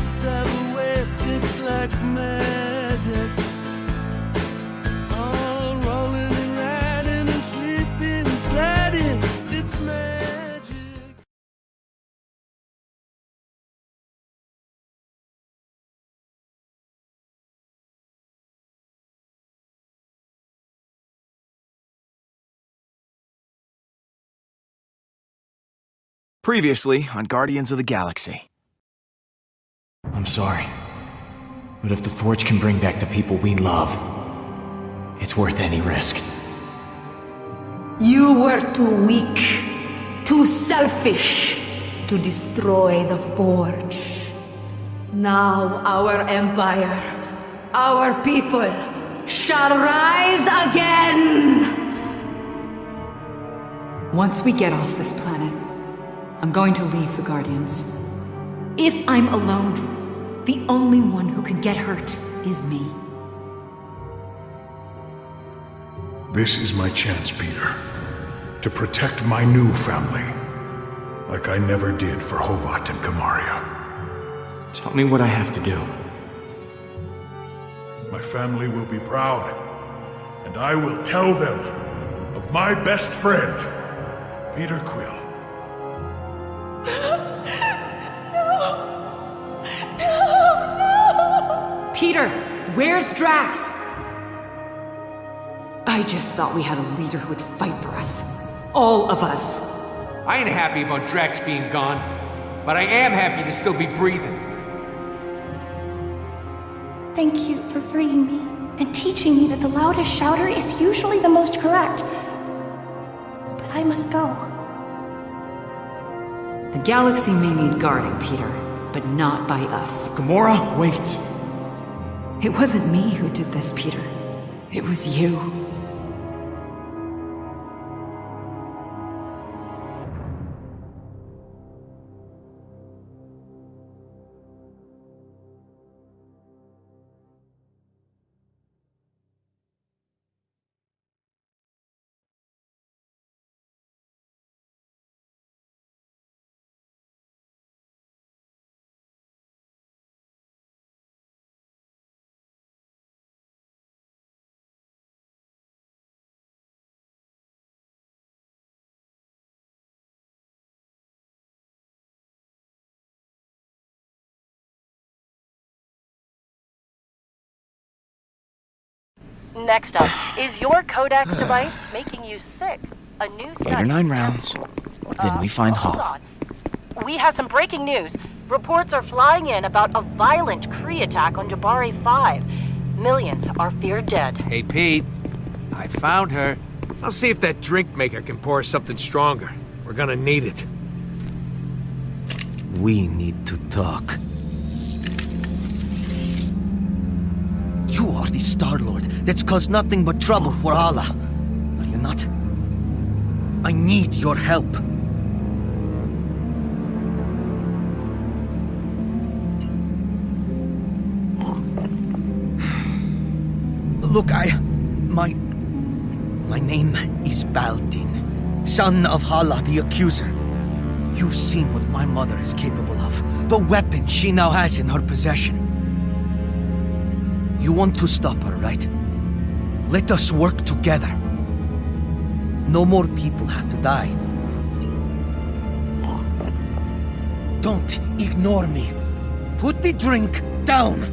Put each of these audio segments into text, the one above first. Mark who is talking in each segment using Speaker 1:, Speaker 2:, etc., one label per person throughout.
Speaker 1: step away, it's like magic. All rolling and riding and sleeping and sliding, it's magic.
Speaker 2: Previously on Guardians of the Galaxy. I'm sorry, but if the Forge can bring back the people we love, it's worth any risk.
Speaker 3: You were too weak, too selfish to destroy the Forge. Now our empire, our people, shall rise again! Once we get off this planet, I'm going to leave the Guardians. If I'm alone, the only one who can get hurt is me.
Speaker 4: This is my chance, Peter, to protect my new family, like I never did for Hovat and Kamaria.
Speaker 2: Tell me what I have to do.
Speaker 4: My family will be proud, and I will tell them of my best friend, Peter Quill.
Speaker 3: Peter, where's Drax? I just thought we had a leader who would fight for us. All of us.
Speaker 5: I ain't happy about Drax being gone, but I am happy to still be breathing.
Speaker 6: Thank you for freeing me and teaching me that the loudest shouter is usually the most correct. But I must go.
Speaker 3: The galaxy may need guarding, Peter, but not by us.
Speaker 2: Gamora, wait.
Speaker 3: It wasn't me who did this, Peter. It was you.
Speaker 7: Next up, is your Codex device making you sick? A new study.
Speaker 2: 8 or 9 rounds, then we find
Speaker 7: hold
Speaker 2: Hala.
Speaker 7: on. We have some breaking news. Reports are flying in about a violent Kree attack on Jabari 5. Millions are feared dead.
Speaker 5: Hey, Pete. I found her. I'll see if that drink maker can pour us something stronger. We're gonna need it.
Speaker 8: We need to talk. You are the Star-Lord that's caused nothing but trouble for Hala. Are you not? I need your help. Look, My name is Baldin, son of Hala the Accuser. You've seen what my mother is capable of, the weapon she now has in her possession. You want to stop her, right? Let us work together. No more people have to die. Don't ignore me. Put the drink down.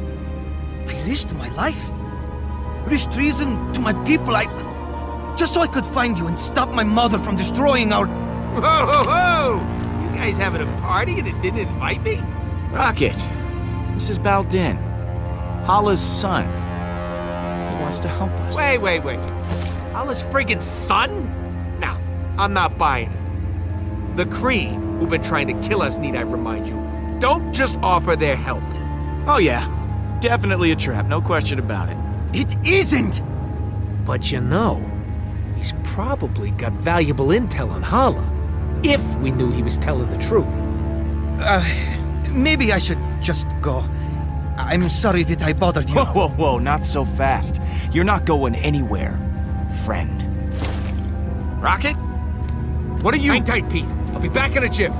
Speaker 8: I risked my life. Risked treason to my people. Just so I could find you and stop my mother from destroying our...
Speaker 5: Whoa, whoa, whoa! You guys having a party and it didn't invite me?
Speaker 2: Rocket, this is Baldin, Hala's son. He wants to help us.
Speaker 5: Wait. Hala's friggin' son? Nah, I'm not buying it. The Kree, who've been trying to kill us, need I remind you, don't just offer their help.
Speaker 2: Oh yeah, definitely a trap, no question about it.
Speaker 8: It isn't!
Speaker 5: But you know, he's probably got valuable intel on Hala. If we knew he was telling the truth.
Speaker 8: Maybe I should just go. I'm sorry that I bothered you.
Speaker 2: Whoa, not so fast. You're not going anywhere, friend. Rocket? What are you—
Speaker 5: Hang tight, Pete. I'll be back in a jiff.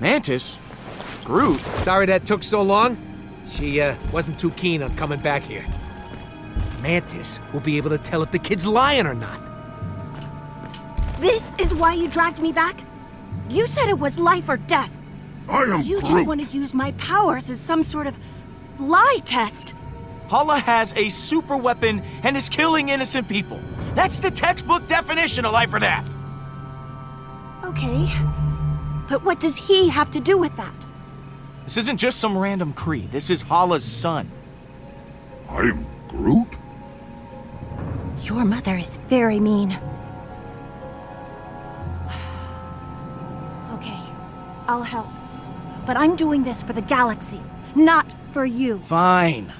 Speaker 2: Mantis? Groot?
Speaker 5: Sorry that took so long. She wasn't too keen on coming back here. Mantis will be able to tell if the kid's lying or not.
Speaker 6: This is why you dragged me back? You said it was life or death.
Speaker 4: I am
Speaker 6: You
Speaker 4: Groot.
Speaker 6: just want to use my powers as some sort of lie test.
Speaker 2: Hala has a super weapon and is killing innocent people. That's the textbook definition of life or death.
Speaker 6: Okay. But what does he have to do with that?
Speaker 2: This isn't just some random Kree. This is Hala's son.
Speaker 4: I'm Groot?
Speaker 6: Your mother is very mean. Okay, I'll help. But I'm doing this for the galaxy, not for you.
Speaker 2: Fine.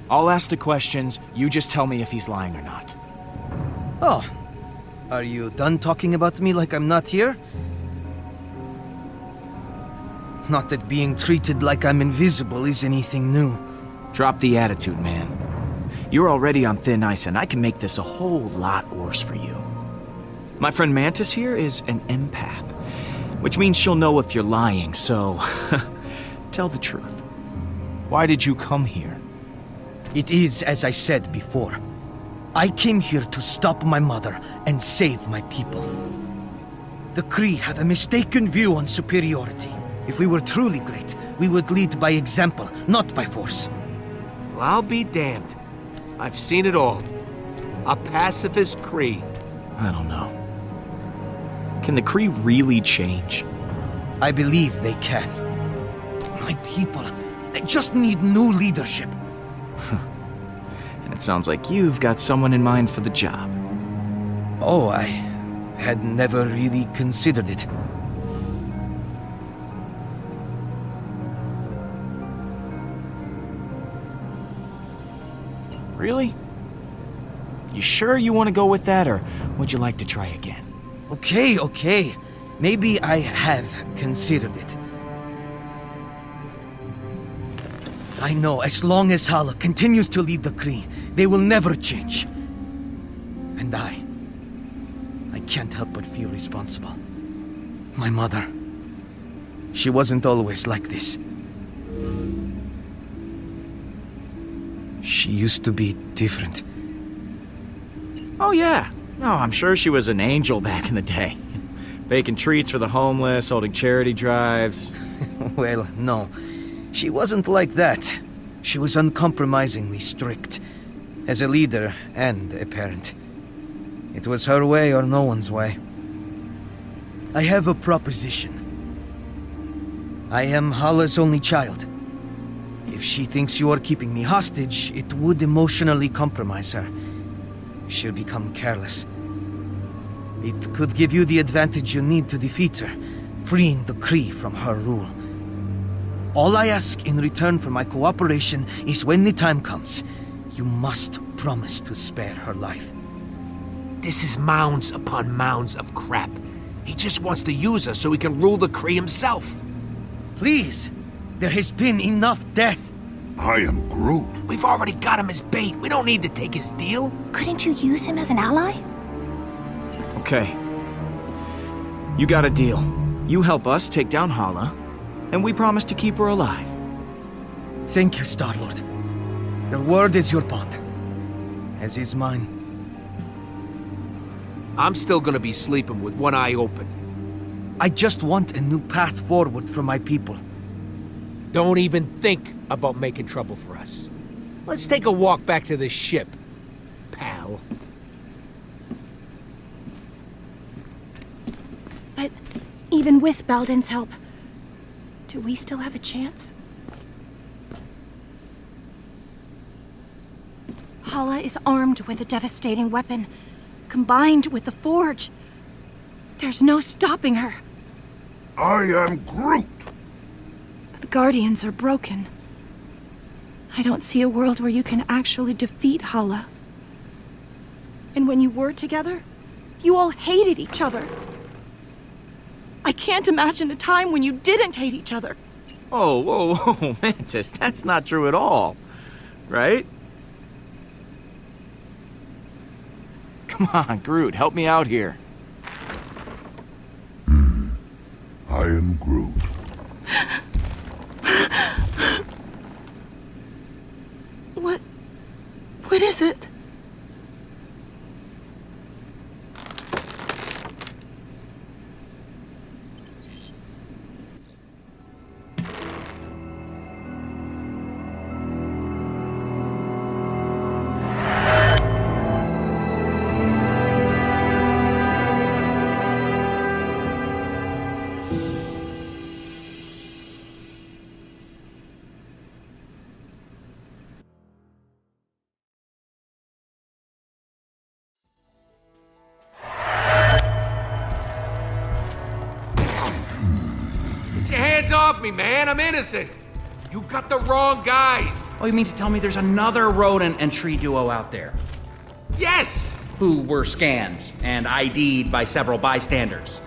Speaker 2: I'll ask the questions. You just tell me if he's lying or not.
Speaker 8: Oh, are you done talking about me like I'm not here? Not that being treated like I'm invisible is anything new.
Speaker 2: Drop the attitude, man. You're already on thin ice, and I can make this a whole lot worse for you. My friend Mantis here is an empath, which means she'll know if you're lying, so tell the truth. Why did you come here?
Speaker 8: It is as I said before. I came here to stop my mother and save my people. The Kree have a mistaken view on superiority. If we were truly great, we would lead by example, not by force.
Speaker 5: Well, I'll be damned. I've seen it all. A pacifist Kree.
Speaker 2: I don't know. Can the Kree really change?
Speaker 8: I believe they can. My people, they just need new leadership.
Speaker 2: And it sounds like you've got someone in mind for the job.
Speaker 8: Oh, I had never really considered it.
Speaker 2: Really? You sure you want to go with that, or would you like to try again?
Speaker 8: Okay. Maybe I have considered it. I know as long as Hala continues to lead the Kree, they will never change. And I can't help but feel responsible. My mother, she wasn't always like this. She used to be different.
Speaker 2: Oh, yeah. No, I'm sure she was an angel back in the day. Baking treats for the homeless, holding charity drives.
Speaker 8: Well, no. She wasn't like that. She was uncompromisingly strict. As a leader and a parent. It was her way or no one's way. I have a proposition. I am Hala's only child. If she thinks you are keeping me hostage, it would emotionally compromise her. She'll become careless. It could give you the advantage you need to defeat her, freeing the Kree from her rule. All I ask in return for my cooperation is when the time comes, you must promise to spare her life.
Speaker 5: This is mounds upon mounds of crap. He just wants to use us so he can rule the Kree himself.
Speaker 8: Please, there has been enough death.
Speaker 4: I am Groot.
Speaker 5: We've already got him as bait. We don't need to take his deal.
Speaker 6: Couldn't you use him as an ally?
Speaker 2: Okay. You got a deal. You help us take down Hala, and we promise to keep her alive.
Speaker 8: Thank you, Star-Lord. Your word is your bond, as is mine.
Speaker 5: I'm still gonna be sleeping with one eye open.
Speaker 8: I just want a new path forward for my people.
Speaker 5: Don't even think about making trouble for us. Let's take a walk back to the ship, pal.
Speaker 6: But even with Balden's help, do we still have a chance? Hala is armed with a devastating weapon, combined with the Forge. There's no stopping her.
Speaker 4: I am Groot.
Speaker 6: But the Guardians are broken. I don't see a world where you can actually defeat Hala. And when you were together, you all hated each other. I can't imagine a time when you didn't hate each other.
Speaker 2: Oh, whoa, Mantis, that's not true at all. Right? Come on, Groot, help me out here.
Speaker 4: I am Groot.
Speaker 6: is it?
Speaker 5: Get your hands off me, man. I'm innocent. You got the wrong guys.
Speaker 9: Oh, you mean to tell me there's another rodent and tree duo out there?
Speaker 5: Yes!
Speaker 9: Who were scanned and ID'd by several bystanders?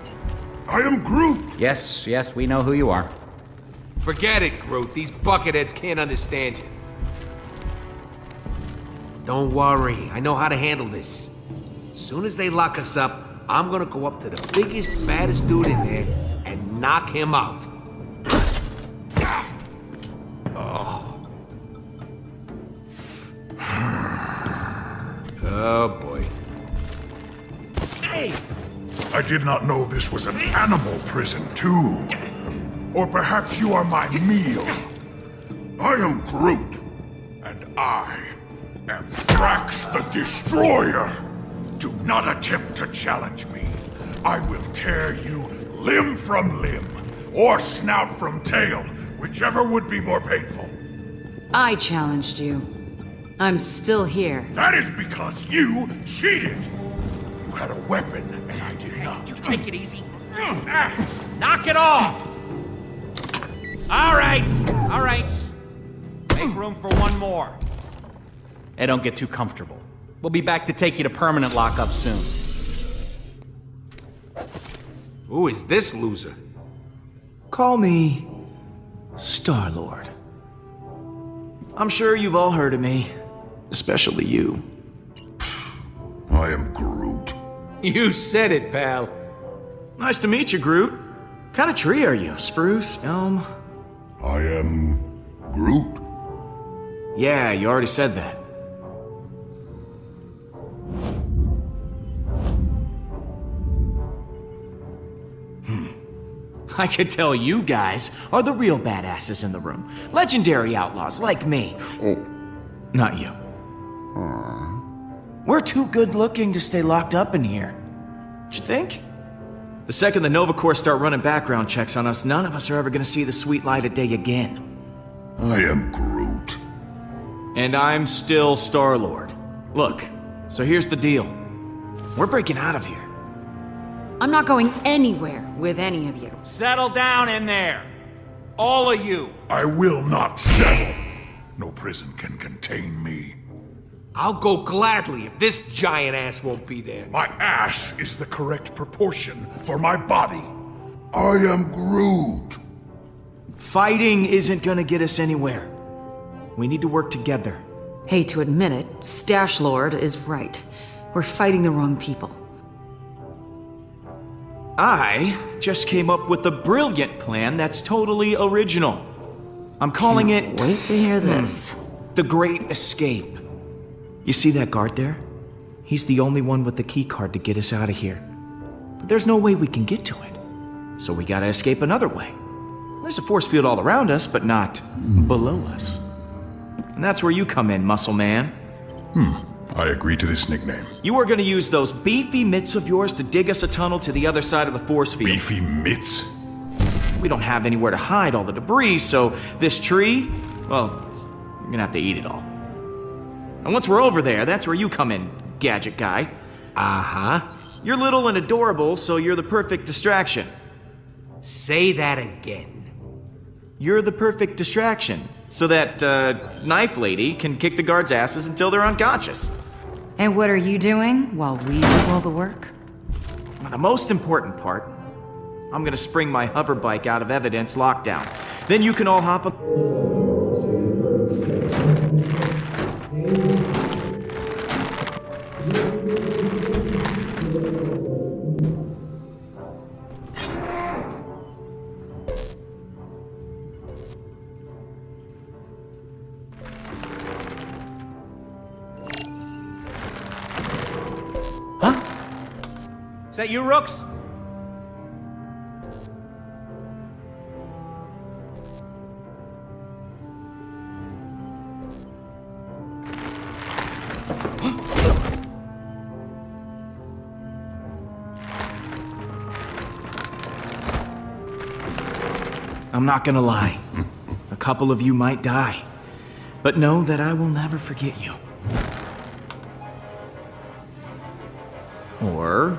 Speaker 4: I am Groot!
Speaker 9: Yes, we know who you are.
Speaker 5: Forget it, Groot. These bucketheads can't understand you. Don't worry. I know how to handle this. As soon as they lock us up, I'm gonna go up to the biggest, baddest dude in there and knock him out. Oh, boy. Hey!
Speaker 4: I did not know this was an animal prison, too. Or perhaps you are my meal. I am Groot. And I am Drax the Destroyer. Do not attempt to challenge me. I will tear you limb from limb, or snout from tail, whichever would be more painful.
Speaker 3: I challenged you. I'm still here.
Speaker 4: That is because you cheated. You had a weapon, and I did not.
Speaker 9: Take it easy. Knock it off! All right. Make room for one more. Hey, don't get too comfortable. We'll be back to take you to permanent lockup soon.
Speaker 5: Who is this loser?
Speaker 2: Call me Star-Lord. I'm sure you've all heard of me, especially you.
Speaker 4: I am Groot.
Speaker 5: You said it, pal.
Speaker 2: Nice to meet you, Groot. What kind of tree are you? Spruce? Elm?
Speaker 4: I am Groot.
Speaker 2: Yeah, you already said that. I could tell you guys are the real badasses in the room. Legendary outlaws like me.
Speaker 4: Oh.
Speaker 2: Not you. We're too good looking to stay locked up in here. Don't you think? The second the Nova Corps start running background checks on us, none of us are ever gonna see the sweet light of day again.
Speaker 4: I am Groot.
Speaker 2: And I'm still Star-Lord. Look, so here's the deal. We're breaking out of here.
Speaker 3: I'm not going anywhere with any of you.
Speaker 9: Settle down in there. All of you.
Speaker 4: I will not settle. No prison can contain me.
Speaker 5: I'll go gladly if this giant ass won't be there.
Speaker 4: My ass is the correct proportion for my body. I am Groot.
Speaker 2: Fighting isn't gonna get us anywhere. We need to work together.
Speaker 3: Hate to admit it, Stash Lord is right. We're fighting the wrong people.
Speaker 2: I just came up with a brilliant plan that's totally original. I'm calling it...
Speaker 3: Wait to hear this.
Speaker 2: The Great Escape. You see that guard there? He's the only one with the key card to get us out of here. But there's no way we can get to it. So we gotta escape another way. There's a force field all around us, but not below us. And that's where you come in, Muscle Man.
Speaker 4: I agree to this nickname.
Speaker 2: You are gonna use those beefy mitts of yours to dig us a tunnel to the other side of the force field.
Speaker 4: Beefy mitts?
Speaker 2: We don't have anywhere to hide all the debris, so this tree, well, you're gonna have to eat it all. And once we're over there, that's where you come in, gadget guy.
Speaker 5: Uh-huh.
Speaker 2: You're little and adorable, so you're the perfect distraction.
Speaker 5: Say that again.
Speaker 2: You're the perfect distraction, so that, knife lady can kick the guards' asses until they're unconscious.
Speaker 3: And what are you doing while we do all the work?
Speaker 2: The most important part, I'm gonna spring my hover bike out of evidence lockdown. Then you can all hop up.
Speaker 9: Is that you, Rooks?
Speaker 2: I'm not gonna lie. A couple of you might die. But know that I will never forget you. Or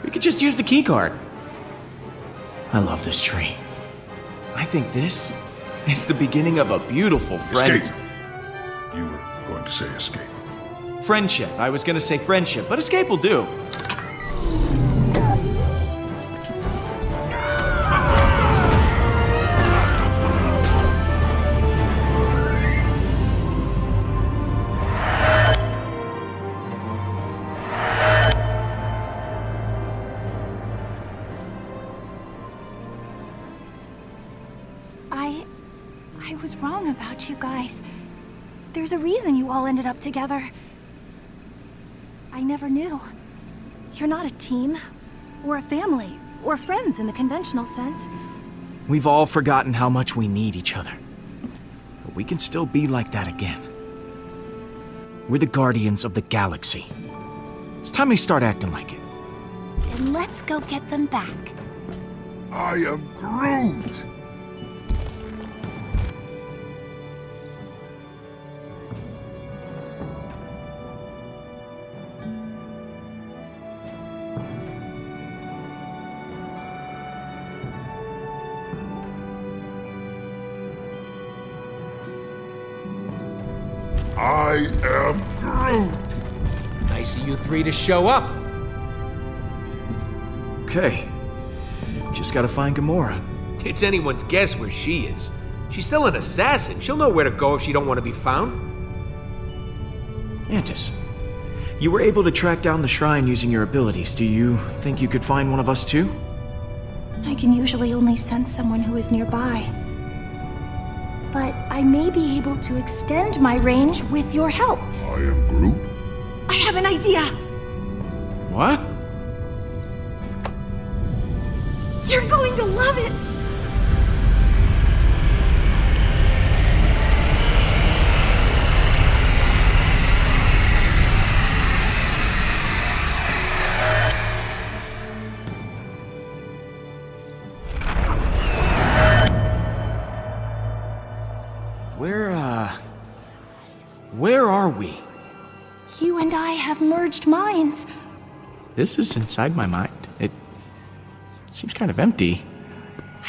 Speaker 2: we could just use the keycard. I love this tree. I think this is the beginning of a beautiful friend.
Speaker 4: Escape. You were going to say escape.
Speaker 2: Friendship. I was gonna say friendship, but escape will do.
Speaker 6: I was wrong about you guys. There's a reason you all ended up together. I never knew. You're not a team, or a family, or friends in the conventional sense.
Speaker 2: We've all forgotten how much we need each other. But we can still be like that again. We're the guardians of the galaxy. It's time we start acting like it.
Speaker 6: Then let's go get them back.
Speaker 4: I am Groot! I am Groot!
Speaker 5: Nice of you three to show up.
Speaker 2: Okay. Just gotta find Gamora.
Speaker 5: It's anyone's guess where she is. She's still an assassin. She'll know where to go if she don't want to be found.
Speaker 2: Mantis, you were able to track down the shrine using your abilities. Do you think you could find one of us too?
Speaker 6: I can usually only sense someone who is nearby. But I may be able to extend my range with your help.
Speaker 4: I am Groot?
Speaker 6: I have an idea!
Speaker 2: What?
Speaker 6: You're going to love it!
Speaker 2: Where are we?
Speaker 6: You and I have merged minds.
Speaker 2: This is inside my mind. It seems kind of empty.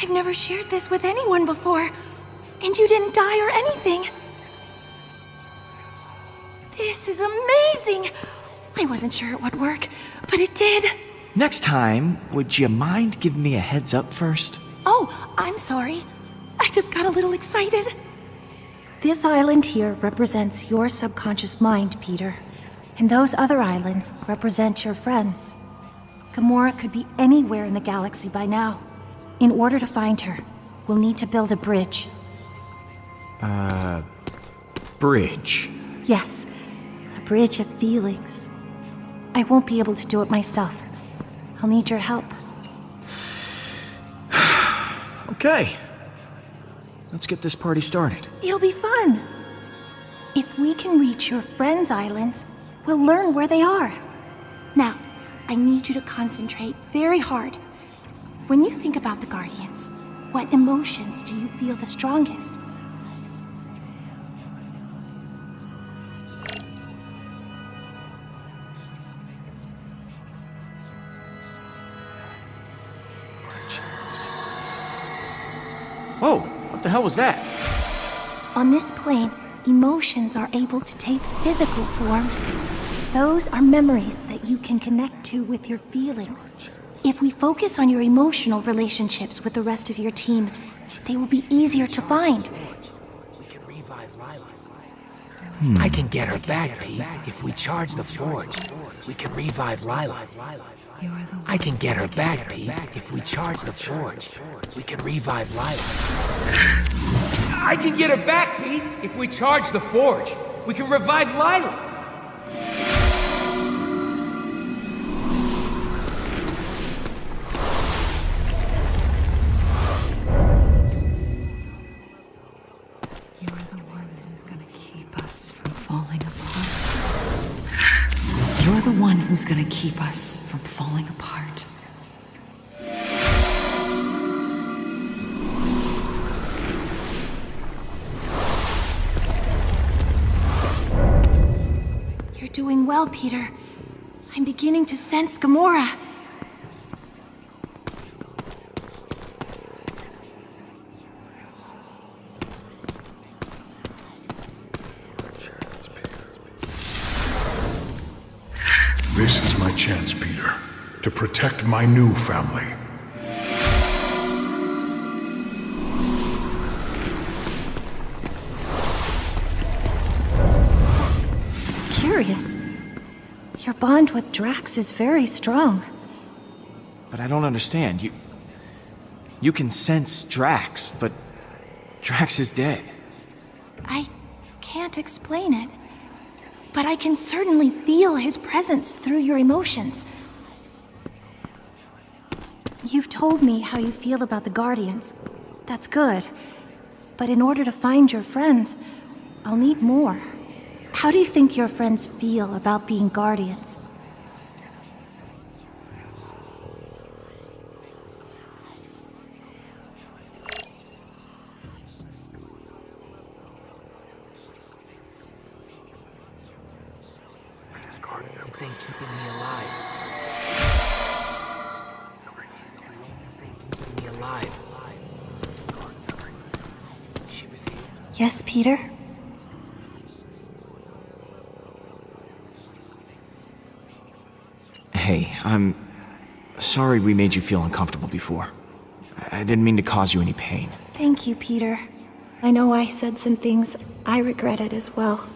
Speaker 6: I've never shared this with anyone before, and you didn't die or anything. This is amazing! I wasn't sure it would work, but it did.
Speaker 2: Next time, would you mind giving me a heads up first?
Speaker 6: Oh, I'm sorry. I just got a little excited. This island here represents your subconscious mind, Peter. And those other islands represent your friends. Gamora could be anywhere in the galaxy by now. In order to find her, we'll need to build a bridge.
Speaker 2: Bridge.
Speaker 6: Yes, a bridge of feelings. I won't be able to do it myself. I'll need your help.
Speaker 2: Okay. Let's get this party started.
Speaker 6: It'll be fun. If we can reach your friends' islands, we'll learn where they are. Now, I need you to concentrate very hard. When you think about the Guardians, what emotions do you feel the strongest?
Speaker 2: Whoa, what the hell was that?
Speaker 6: On this plane, emotions are able to take physical form. Those are memories that you can connect to with your feelings. If we focus on your emotional relationships with the rest of your team, they will be easier to find.
Speaker 10: We can revive Lila. I can get her back, Pete, if we charge the forge. We can revive Lila. I can get her back, Pete, if we charge the forge. We can revive Lila.
Speaker 5: I can get her back, Pete, if we charge the forge. We can revive Lila.
Speaker 3: who's gonna keep us from falling apart.
Speaker 6: You're doing well, Peter. I'm beginning to sense Gamora.
Speaker 4: This is my chance, Peter, to protect my new family.
Speaker 6: Curious. Your bond with Drax is very strong.
Speaker 2: But I don't understand. You can sense Drax, but Drax is dead.
Speaker 6: I can't explain it, but I can certainly feel his presence through your emotions. You've told me how you feel about the Guardians. That's good. But in order to find your friends, I'll need more. How do you think your friends feel about being Guardians?
Speaker 10: Thing keeping me alive. Keeping me alive. She was here.
Speaker 6: Yes, Peter?
Speaker 2: Hey, I'm sorry we made you feel uncomfortable before. I didn't mean to cause you any pain.
Speaker 6: Thank you, Peter. I know I said some things I regretted as well.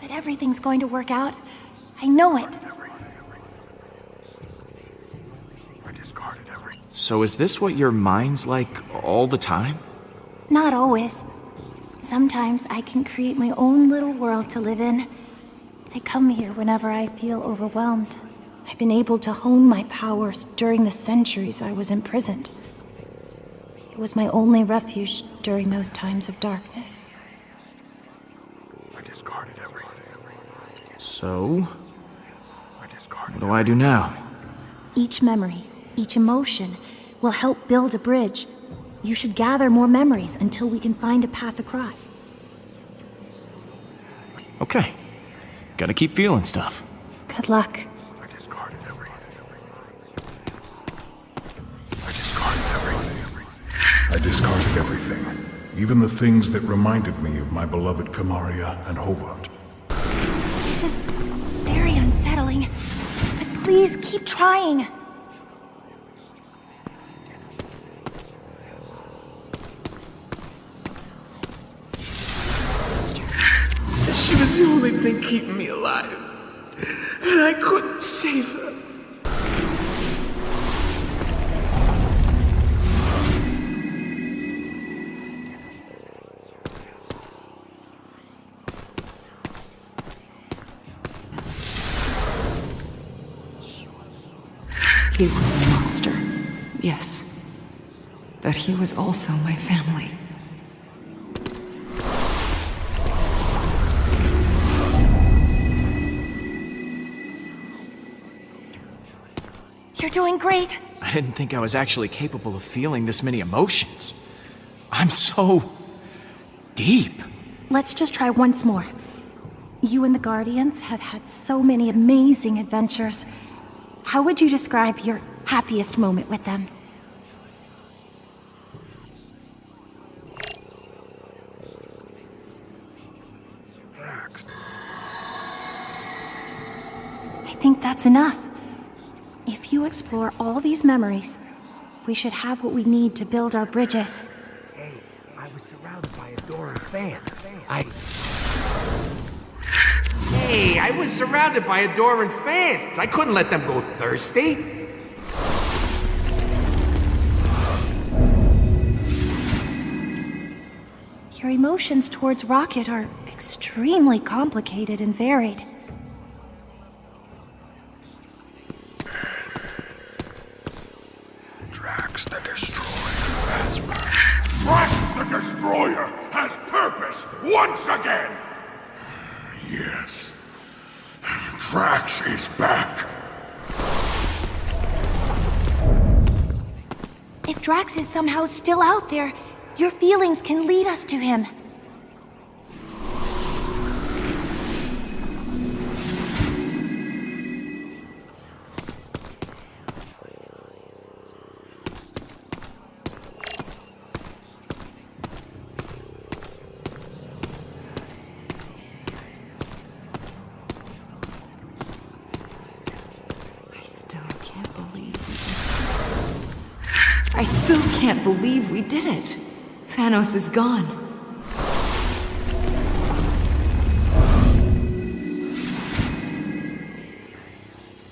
Speaker 6: But everything's going to work out. I know it.
Speaker 2: So is this what your mind's like all the time?
Speaker 6: Not always. Sometimes I can create my own little world to live in. I come here whenever I feel overwhelmed. I've been able to hone my powers during the centuries I was imprisoned. It was my only refuge during those times of darkness.
Speaker 2: So, what do I do now?
Speaker 6: Each memory, each emotion, will help build a bridge. You should gather more memories until we can find a path across.
Speaker 2: Okay. Gotta keep feeling stuff.
Speaker 6: Good luck.
Speaker 4: I discarded everything, even the things that reminded me of my beloved Kamaria and Hovat.
Speaker 6: This is very unsettling, but please keep trying.
Speaker 1: She was the only thing keeping me alive. And I couldn't save her.
Speaker 3: He was a monster, yes. But he was also my family.
Speaker 6: You're doing great.
Speaker 2: I didn't think I was actually capable of feeling this many emotions. I'm so deep.
Speaker 6: Let's just try once more. You and the Guardians have had so many amazing adventures. How would you describe your happiest moment with them? I think that's enough. If you explore all these memories, we should have what we need to build our bridges.
Speaker 10: Hey, I was surrounded by adoring fans.
Speaker 5: Hey, I was surrounded by adoring fans. I couldn't let them go thirsty.
Speaker 6: Your emotions towards Rocket are extremely complicated and varied.
Speaker 4: Drax the Destroyer has purpose once again! Yes. Drax is back.
Speaker 6: If Drax is somehow still out there, your feelings can lead us to him.
Speaker 3: I still can't believe we did it. Thanos is gone.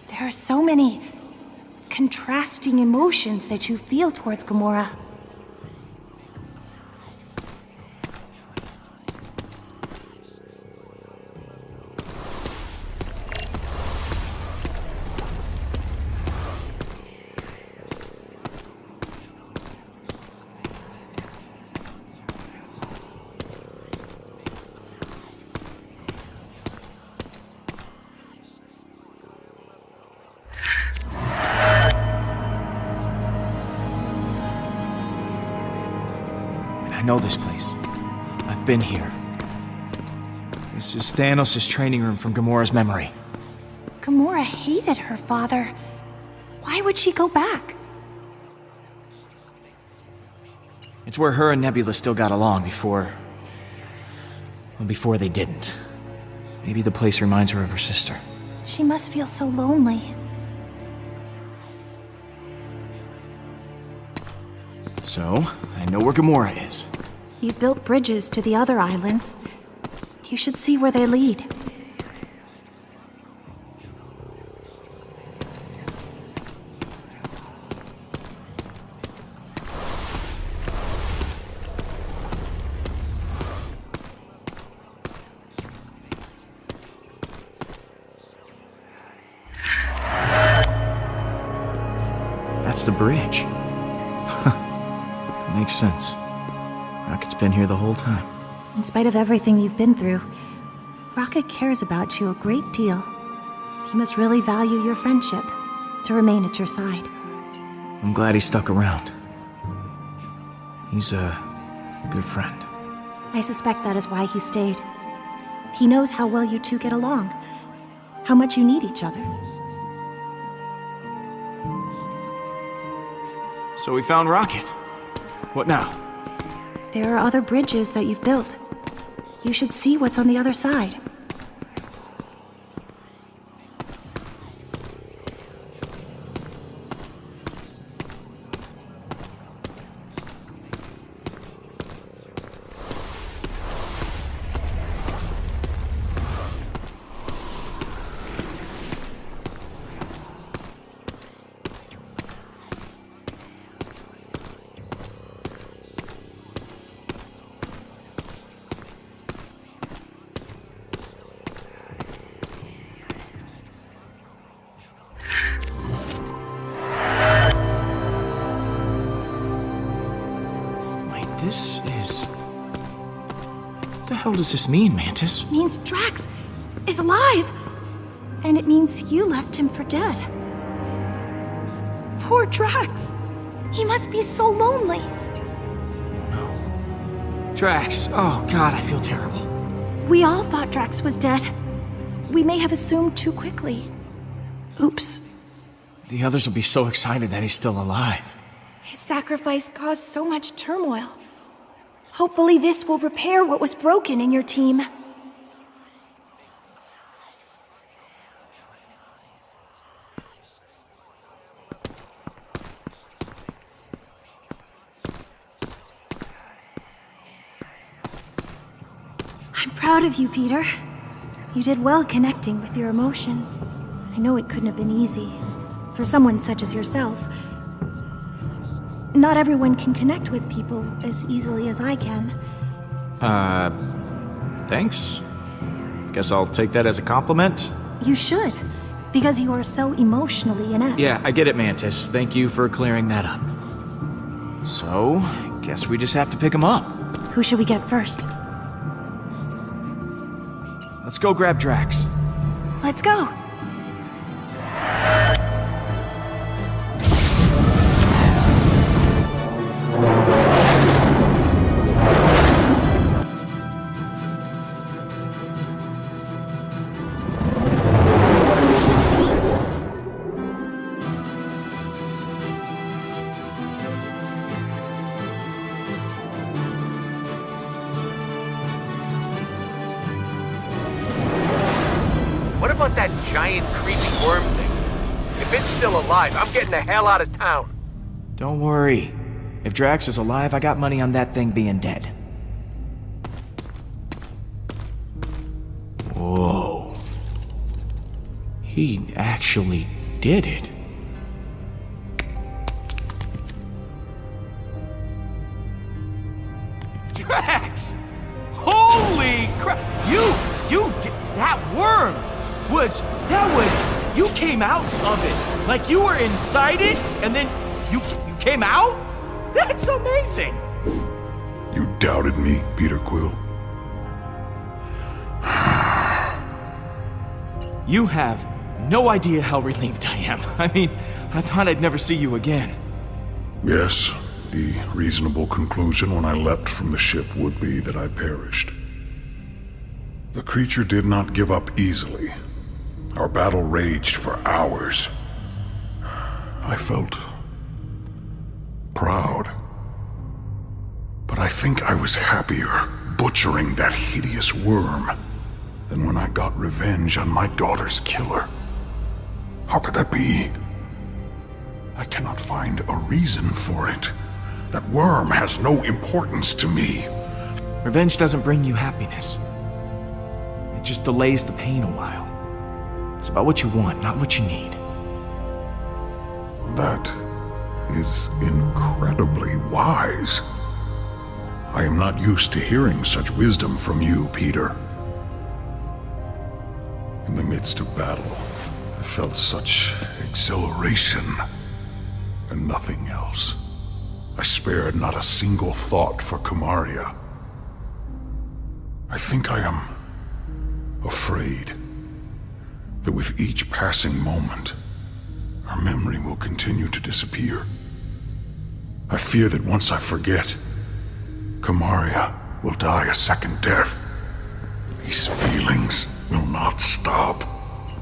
Speaker 6: There are so many contrasting emotions that you feel towards Gamora.
Speaker 2: I know this place. I've been here. This is Thanos' training room from Gamora's memory.
Speaker 6: Gamora hated her father. Why would she go back?
Speaker 2: It's where her and Nebula still got along before... well, before they didn't. Maybe the place reminds her of her sister.
Speaker 6: She must feel so lonely.
Speaker 2: So, I know where Gamora is.
Speaker 6: You've built bridges to the other islands. You should see where they lead.
Speaker 2: That's the bridge. Makes sense. Rocket's been here the whole time.
Speaker 6: In spite of everything you've been through, Rocket cares about you a great deal. He must really value your friendship to remain at your side.
Speaker 2: I'm glad he stuck around. He's a good friend.
Speaker 6: I suspect that is why he stayed. He knows how well you two get along, how much you need each other.
Speaker 2: So we found Rocket. What now?
Speaker 6: There are other bridges that you've built. You should see what's on the other side.
Speaker 2: This is... What the hell does this mean, Mantis?
Speaker 6: It means Drax is alive! And it means you left him for dead. Poor Drax. He must be so lonely.
Speaker 2: Oh no. Drax, oh god, I feel terrible.
Speaker 6: We all thought Drax was dead. We may have assumed too quickly. Oops.
Speaker 2: The others will be so excited that he's still alive.
Speaker 6: His sacrifice caused so much turmoil. Hopefully this will repair what was broken in your team. I'm proud of you, Peter. You did well connecting with your emotions. I know it couldn't have been easy. For someone such as yourself. Not everyone can connect with people as easily as I can.
Speaker 2: Thanks. Guess I'll take that as a compliment.
Speaker 6: You should, because you are so emotionally inept.
Speaker 2: Yeah, I get it, Mantis. Thank you for clearing that up. So, guess we just have to pick him up.
Speaker 6: Who should we get first?
Speaker 2: Let's go grab Drax.
Speaker 6: Let's go.
Speaker 5: If it's still alive, I'm getting the hell out of town.
Speaker 2: Don't worry. If Drax is alive, I got money on that thing being dead. Whoa. He actually did it. Drax! Holy crap! You did, that worm you came out of it. Like you were inside it, and then you came out? That's amazing!
Speaker 4: You doubted me, Peter Quill.
Speaker 2: You have no idea how relieved I am. I mean, I thought I'd never see you again.
Speaker 4: Yes, the reasonable conclusion when I leapt from the ship would be that I perished. The creature did not give up easily. Our battle raged for hours. I felt proud. But I think I was happier butchering that hideous worm than when I got revenge on my daughter's killer. How could that be? I cannot find a reason for it. That worm has no importance to me.
Speaker 2: Revenge doesn't bring you happiness. It just delays the pain a while. It's about what you want, not what you need.
Speaker 4: That is incredibly wise. I am not used to hearing such wisdom from you, Peter. In the midst of battle, I felt such exhilaration and nothing else. I spared not a single thought for Kamaria. I think I am afraid that with each passing moment, her memory will continue to disappear. I fear that once I forget, Kamaria will die a second death. These feelings will not stop.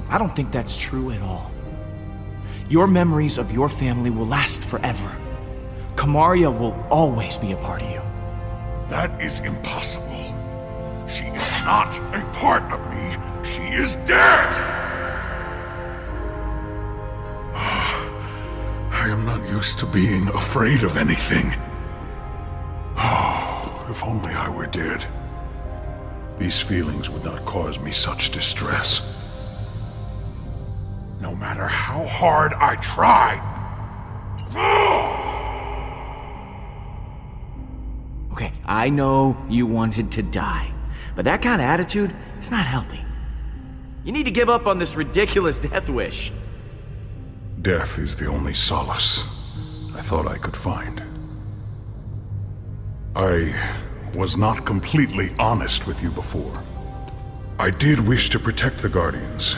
Speaker 2: I don't think that's true at all. Your memories of your family will last forever. Kamaria will always be a part of you.
Speaker 4: That is impossible. She is not a part of me. She is dead! I am not used to being afraid of anything. Oh, if only I were dead. These feelings would not cause me such distress. No matter how hard I try.
Speaker 2: Okay, I know you wanted to die, but that kind of attitude, it's not healthy. You need to give up on this ridiculous death wish.
Speaker 4: Death is the only solace I thought I could find. I was not completely honest with you before. I did wish to protect the Guardians,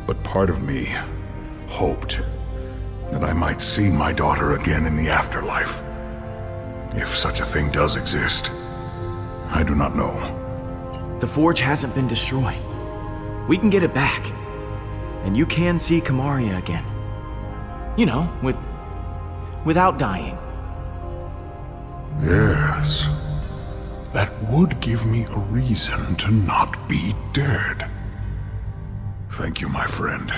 Speaker 4: but part of me hoped that I might see my daughter again in the afterlife. If such a thing does exist, I do not know.
Speaker 2: The Forge hasn't been destroyed. We can get it back. And you can see Kamaria again. You know, without dying.
Speaker 4: Yes. That would give me a reason to not be dead. Thank you, my friend.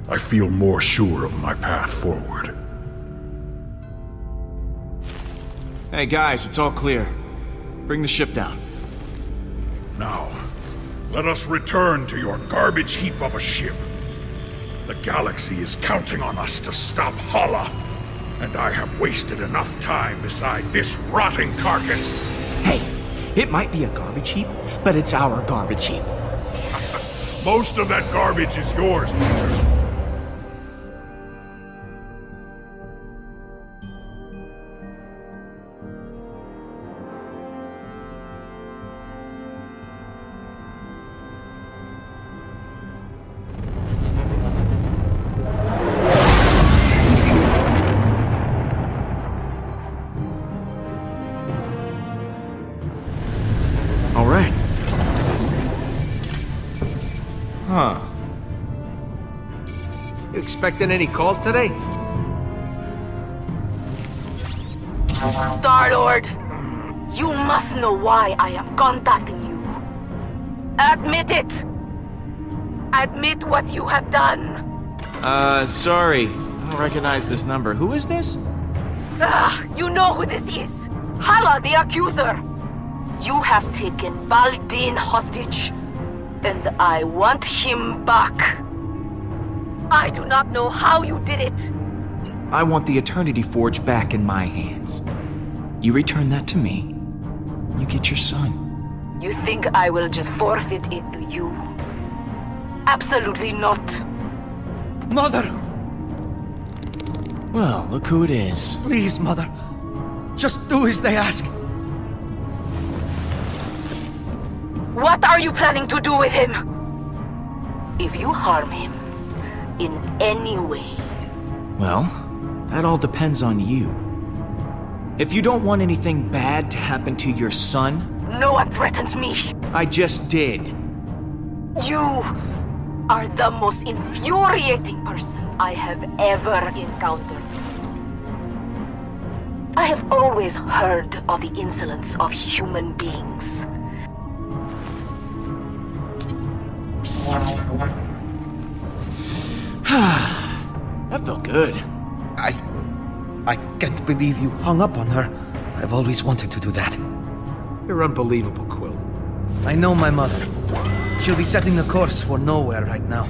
Speaker 4: I feel more sure of my path forward.
Speaker 2: Hey guys, it's all clear. Bring the ship down.
Speaker 4: Now, let us return to your garbage heap of a ship. The galaxy is counting on us to stop Hala, and I have wasted enough time beside this rotting carcass.
Speaker 2: Hey, it might be a garbage heap, but it's our garbage heap.
Speaker 4: Most of that garbage is yours, Peter.
Speaker 2: All right. Huh.
Speaker 5: You expecting any calls today?
Speaker 7: Star-Lord, you must know why I am contacting you. Admit it! Admit what you have done.
Speaker 2: Sorry. I don't recognize this number. Who is this?
Speaker 7: You know who this is! Hala, the accuser! You have taken Baldin hostage, and I want him back. I do not know how you did it.
Speaker 2: I want the Eternity Forge back in my hands. You return that to me, you get your son.
Speaker 7: You think I will just forfeit it to you? Absolutely not.
Speaker 8: Mother!
Speaker 2: Well, look who it is.
Speaker 8: Please, Mother. Just do as they ask.
Speaker 7: What are you planning to do with him? If you harm him in any way...
Speaker 2: Well, that all depends on you. If you don't want anything bad to happen to your son...
Speaker 7: No one threatens me.
Speaker 2: I just did.
Speaker 7: You are the most infuriating person I have ever encountered. I have always heard of the insolence of human beings.
Speaker 2: That felt good.
Speaker 8: I can't believe you hung up on her. I've always wanted to do that.
Speaker 5: You're unbelievable, Quill.
Speaker 8: I know my mother. She'll be setting the course for nowhere right now.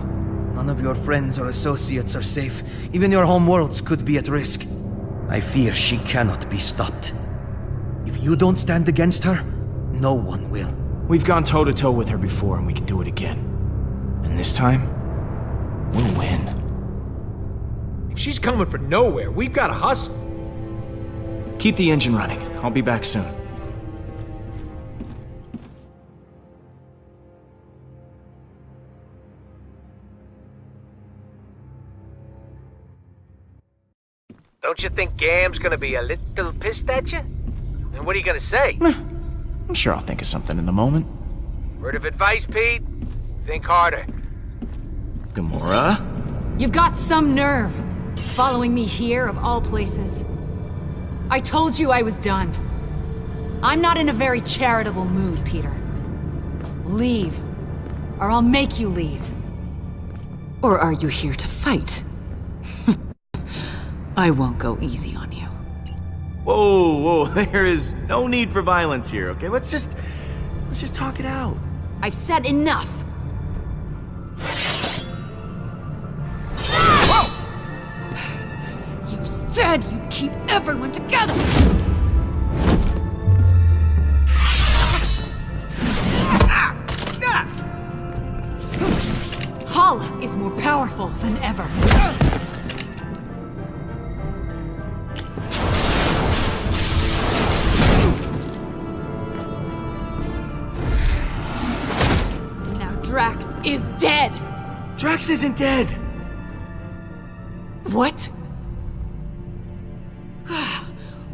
Speaker 8: None of your friends or associates are safe. Even your home worlds could be at risk. I fear she cannot be stopped. If you don't stand against her, no one will.
Speaker 2: We've gone toe-to-toe with her before, and we can do it again. And this time, we'll win.
Speaker 5: If she's coming for nowhere, we've got to hustle.
Speaker 2: Keep the engine running. I'll be back soon.
Speaker 5: Don't you think Gam's gonna be a little pissed at you? And what are you gonna say?
Speaker 2: I'm sure I'll think of something in the moment.
Speaker 5: Word of advice, Pete? Think harder.
Speaker 2: Gamora?
Speaker 3: You've got some nerve, following me here of all places. I told you I was done. I'm not in a very charitable mood, Peter. Leave, or I'll make you leave. Or are you here to fight? I won't go easy on you.
Speaker 2: Whoa, there is no need for violence here, okay? Let's just talk it out.
Speaker 3: I've said enough. You said you'd keep everyone together. Hala is more powerful than ever. Drax is dead!
Speaker 2: Drax isn't dead!
Speaker 3: What?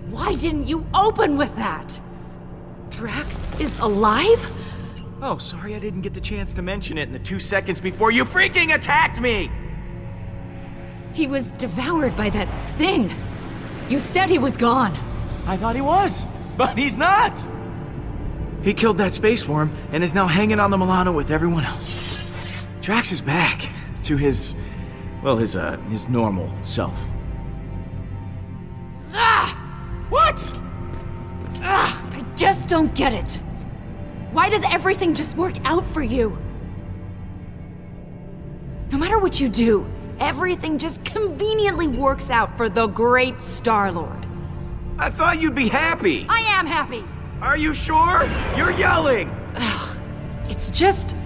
Speaker 3: Why didn't you open with that? Drax is alive?
Speaker 2: Oh, sorry I didn't get the chance to mention it in the 2 seconds before you freaking attacked me!
Speaker 3: He was devoured by that thing. You said he was gone.
Speaker 2: I thought he was, but he's not! He killed that space worm and is now hanging on the Milano with everyone else. Drax is back to his normal self. What?
Speaker 3: I just don't get it. Why does everything just work out for you? No matter what you do, everything just conveniently works out for the great Star-Lord.
Speaker 2: I thought you'd be happy.
Speaker 3: I am happy.
Speaker 2: Are you sure? You're yelling!
Speaker 3: It's just...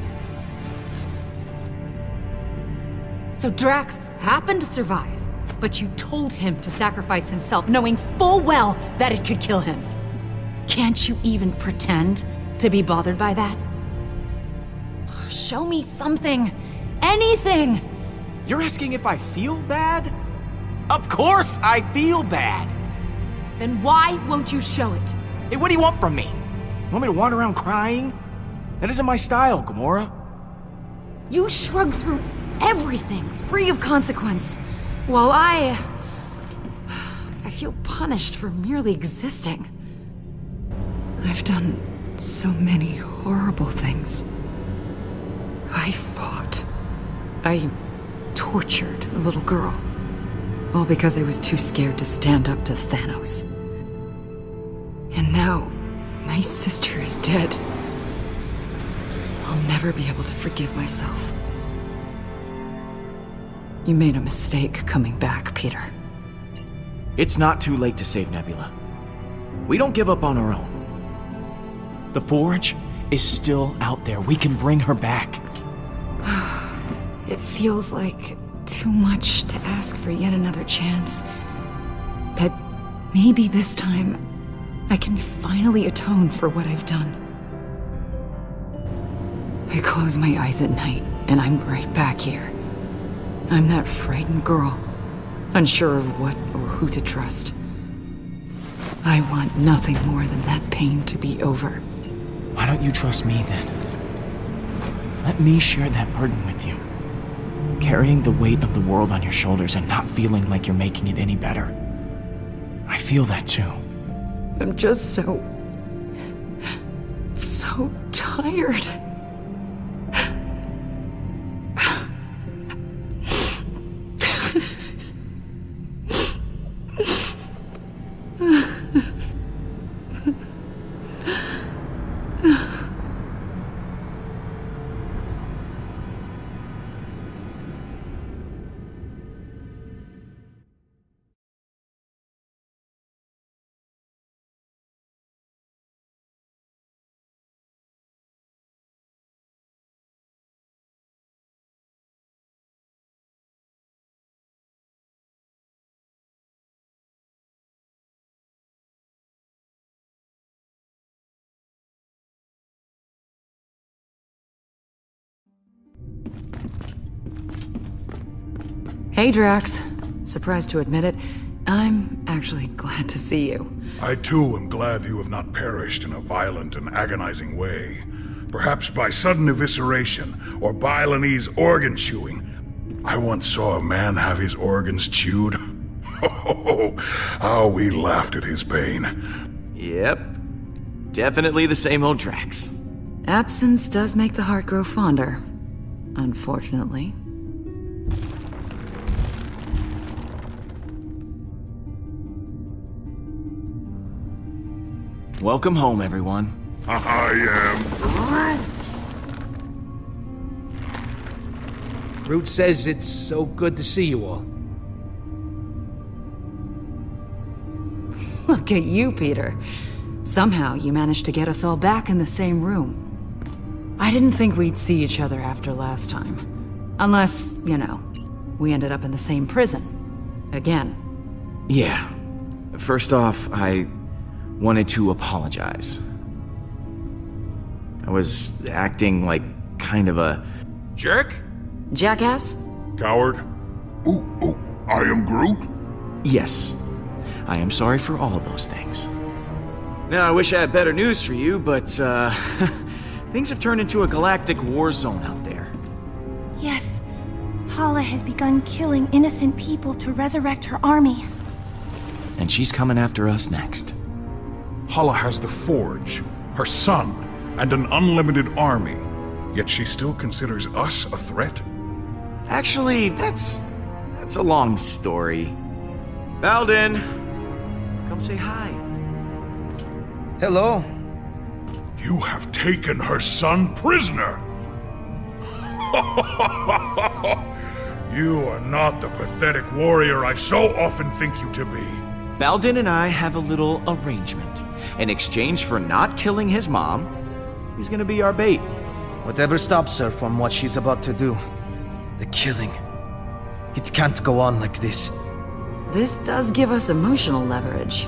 Speaker 3: So Drax happened to survive, but you told him to sacrifice himself, knowing full well that it could kill him. Can't you even pretend to be bothered by that? Show me something. Anything!
Speaker 2: You're asking if I feel bad? Of course I feel bad!
Speaker 3: Then why won't you show it?
Speaker 2: Hey, what do you want from me? You want me to wander around crying? That isn't my style, Gamora.
Speaker 3: You shrug through everything, free of consequence, while I feel punished for merely existing. I've done so many horrible things. I fought. I tortured a little girl. All because I was too scared to stand up to Thanos. And now, my sister is dead. I'll never be able to forgive myself. You made a mistake coming back, Peter.
Speaker 2: It's not too late to save Nebula. We don't give up on our own. The Forge is still out there. We can bring her back.
Speaker 3: It feels like too much to ask for yet another chance. But maybe this time, I can finally atone for what I've done. I close my eyes at night, and I'm right back here. I'm that frightened girl, unsure of what or who to trust. I want nothing more than that pain to be over.
Speaker 2: Why don't you trust me then? Let me share that burden with you. Carrying the weight of the world on your shoulders and not feeling like you're making it any better. I feel that too.
Speaker 3: I'm just so tired. Hey, Drax. Surprised to admit it, I'm actually glad to see you.
Speaker 4: I too am glad you have not perished in a violent and agonizing way. Perhaps by sudden evisceration, or Balinese organ chewing. I once saw a man have his organs chewed. Oh, how we laughed at his pain.
Speaker 2: Yep. Definitely the same old Drax.
Speaker 3: Absence does make the heart grow fonder, unfortunately.
Speaker 2: Welcome home, everyone.
Speaker 4: I am Groot.
Speaker 5: Groot says it's so good to see you all.
Speaker 3: Look at you, Peter. Somehow you managed to get us all back in the same room. I didn't think we'd see each other after last time. Unless, you know, we ended up in the same prison. Again.
Speaker 2: Yeah. First off, I wanted to apologize. I was acting like kind of a
Speaker 5: Jerk?
Speaker 3: Jackass?
Speaker 4: Coward. Ooh, I am Groot.
Speaker 2: yes. I am sorry for all those things. Now, I wish I had better news for you, but, things have turned into a galactic war zone out there.
Speaker 6: Yes. Hala has begun killing innocent people to resurrect her army.
Speaker 2: And she's coming after us next.
Speaker 4: Hala has the Forge, her son, and an unlimited army. Yet she still considers us a threat?
Speaker 2: Actually, that's a long story. Baldin, come say hi.
Speaker 8: Hello.
Speaker 4: You have taken her son prisoner! You are not the pathetic warrior I so often think you to be.
Speaker 2: Baldin and I have a little arrangement. In exchange for not killing his mom, he's gonna be our bait.
Speaker 8: Whatever stops her from what she's about to do. The killing. It can't go on like this.
Speaker 3: This does give us emotional leverage.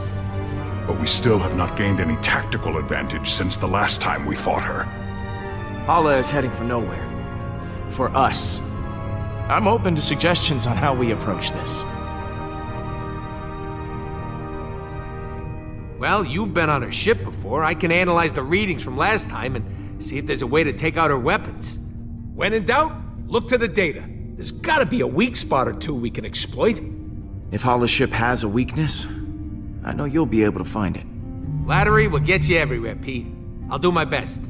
Speaker 4: But we still have not gained any tactical advantage since the last time we fought her.
Speaker 2: Hala is heading for nowhere. For us. I'm open to suggestions on how we approach this.
Speaker 5: Well, you've been on her ship before. I can analyze the readings from last time and see if there's a way to take out her weapons. When in doubt, look to the data. There's gotta be a weak spot or two we can exploit.
Speaker 2: If Hala's ship has a weakness, I know you'll be able to find it.
Speaker 5: Flattery will get you everywhere, Pete. I'll do my best.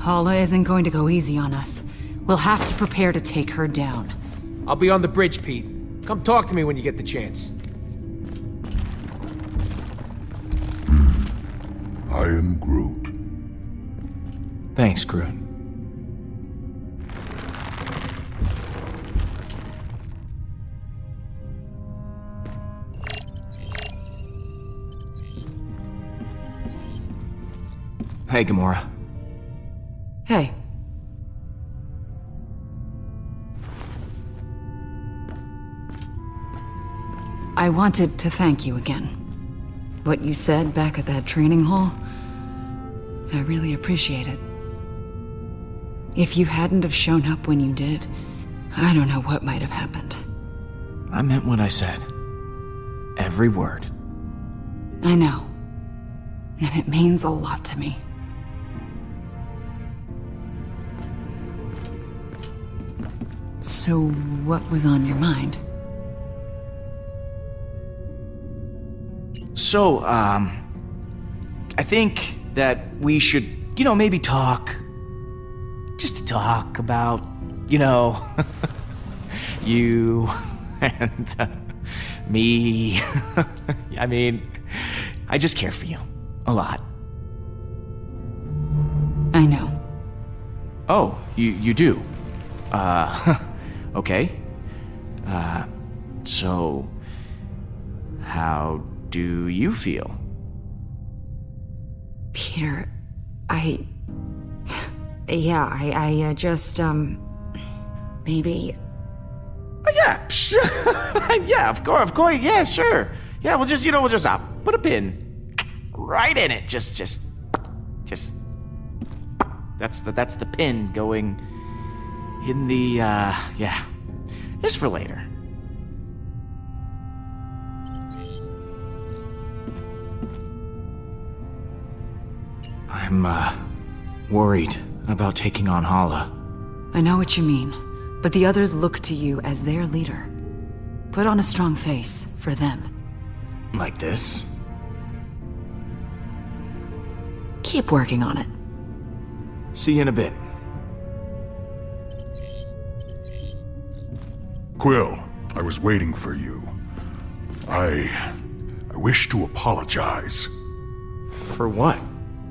Speaker 3: Hala isn't going to go easy on us. We'll have to prepare to take her down.
Speaker 5: I'll be on the bridge, Pete. Come talk to me when you get the chance.
Speaker 4: I am Groot.
Speaker 2: Thanks, Groot. Hey, Gamora.
Speaker 3: Hey. I wanted to thank you again. What you said back at that training hall, I really appreciate it. If you hadn't have shown up when you did, I don't know what might have happened.
Speaker 2: I meant what I said. Every word.
Speaker 3: I know. And it means a lot to me. So, what was on your mind?
Speaker 2: So, I think that we should, maybe talk. Just to talk about, you and me. I mean, I just care for you. A lot.
Speaker 3: I know.
Speaker 2: Oh, you do? Okay. So, how do you feel?
Speaker 3: Peter, I just, maybe...
Speaker 2: Oh, yeah, yeah, of course, yeah, sure. Yeah, we'll just put a pin right in it. Just, that's the pin going in the, yeah, just for later. I'm, worried about taking on Hala.
Speaker 3: I know what you mean, but the others look to you as their leader. Put on a strong face for them.
Speaker 2: Like this?
Speaker 3: Keep working on it.
Speaker 2: See you in a bit.
Speaker 4: Quill, I was waiting for you. I wish to apologize.
Speaker 2: For what?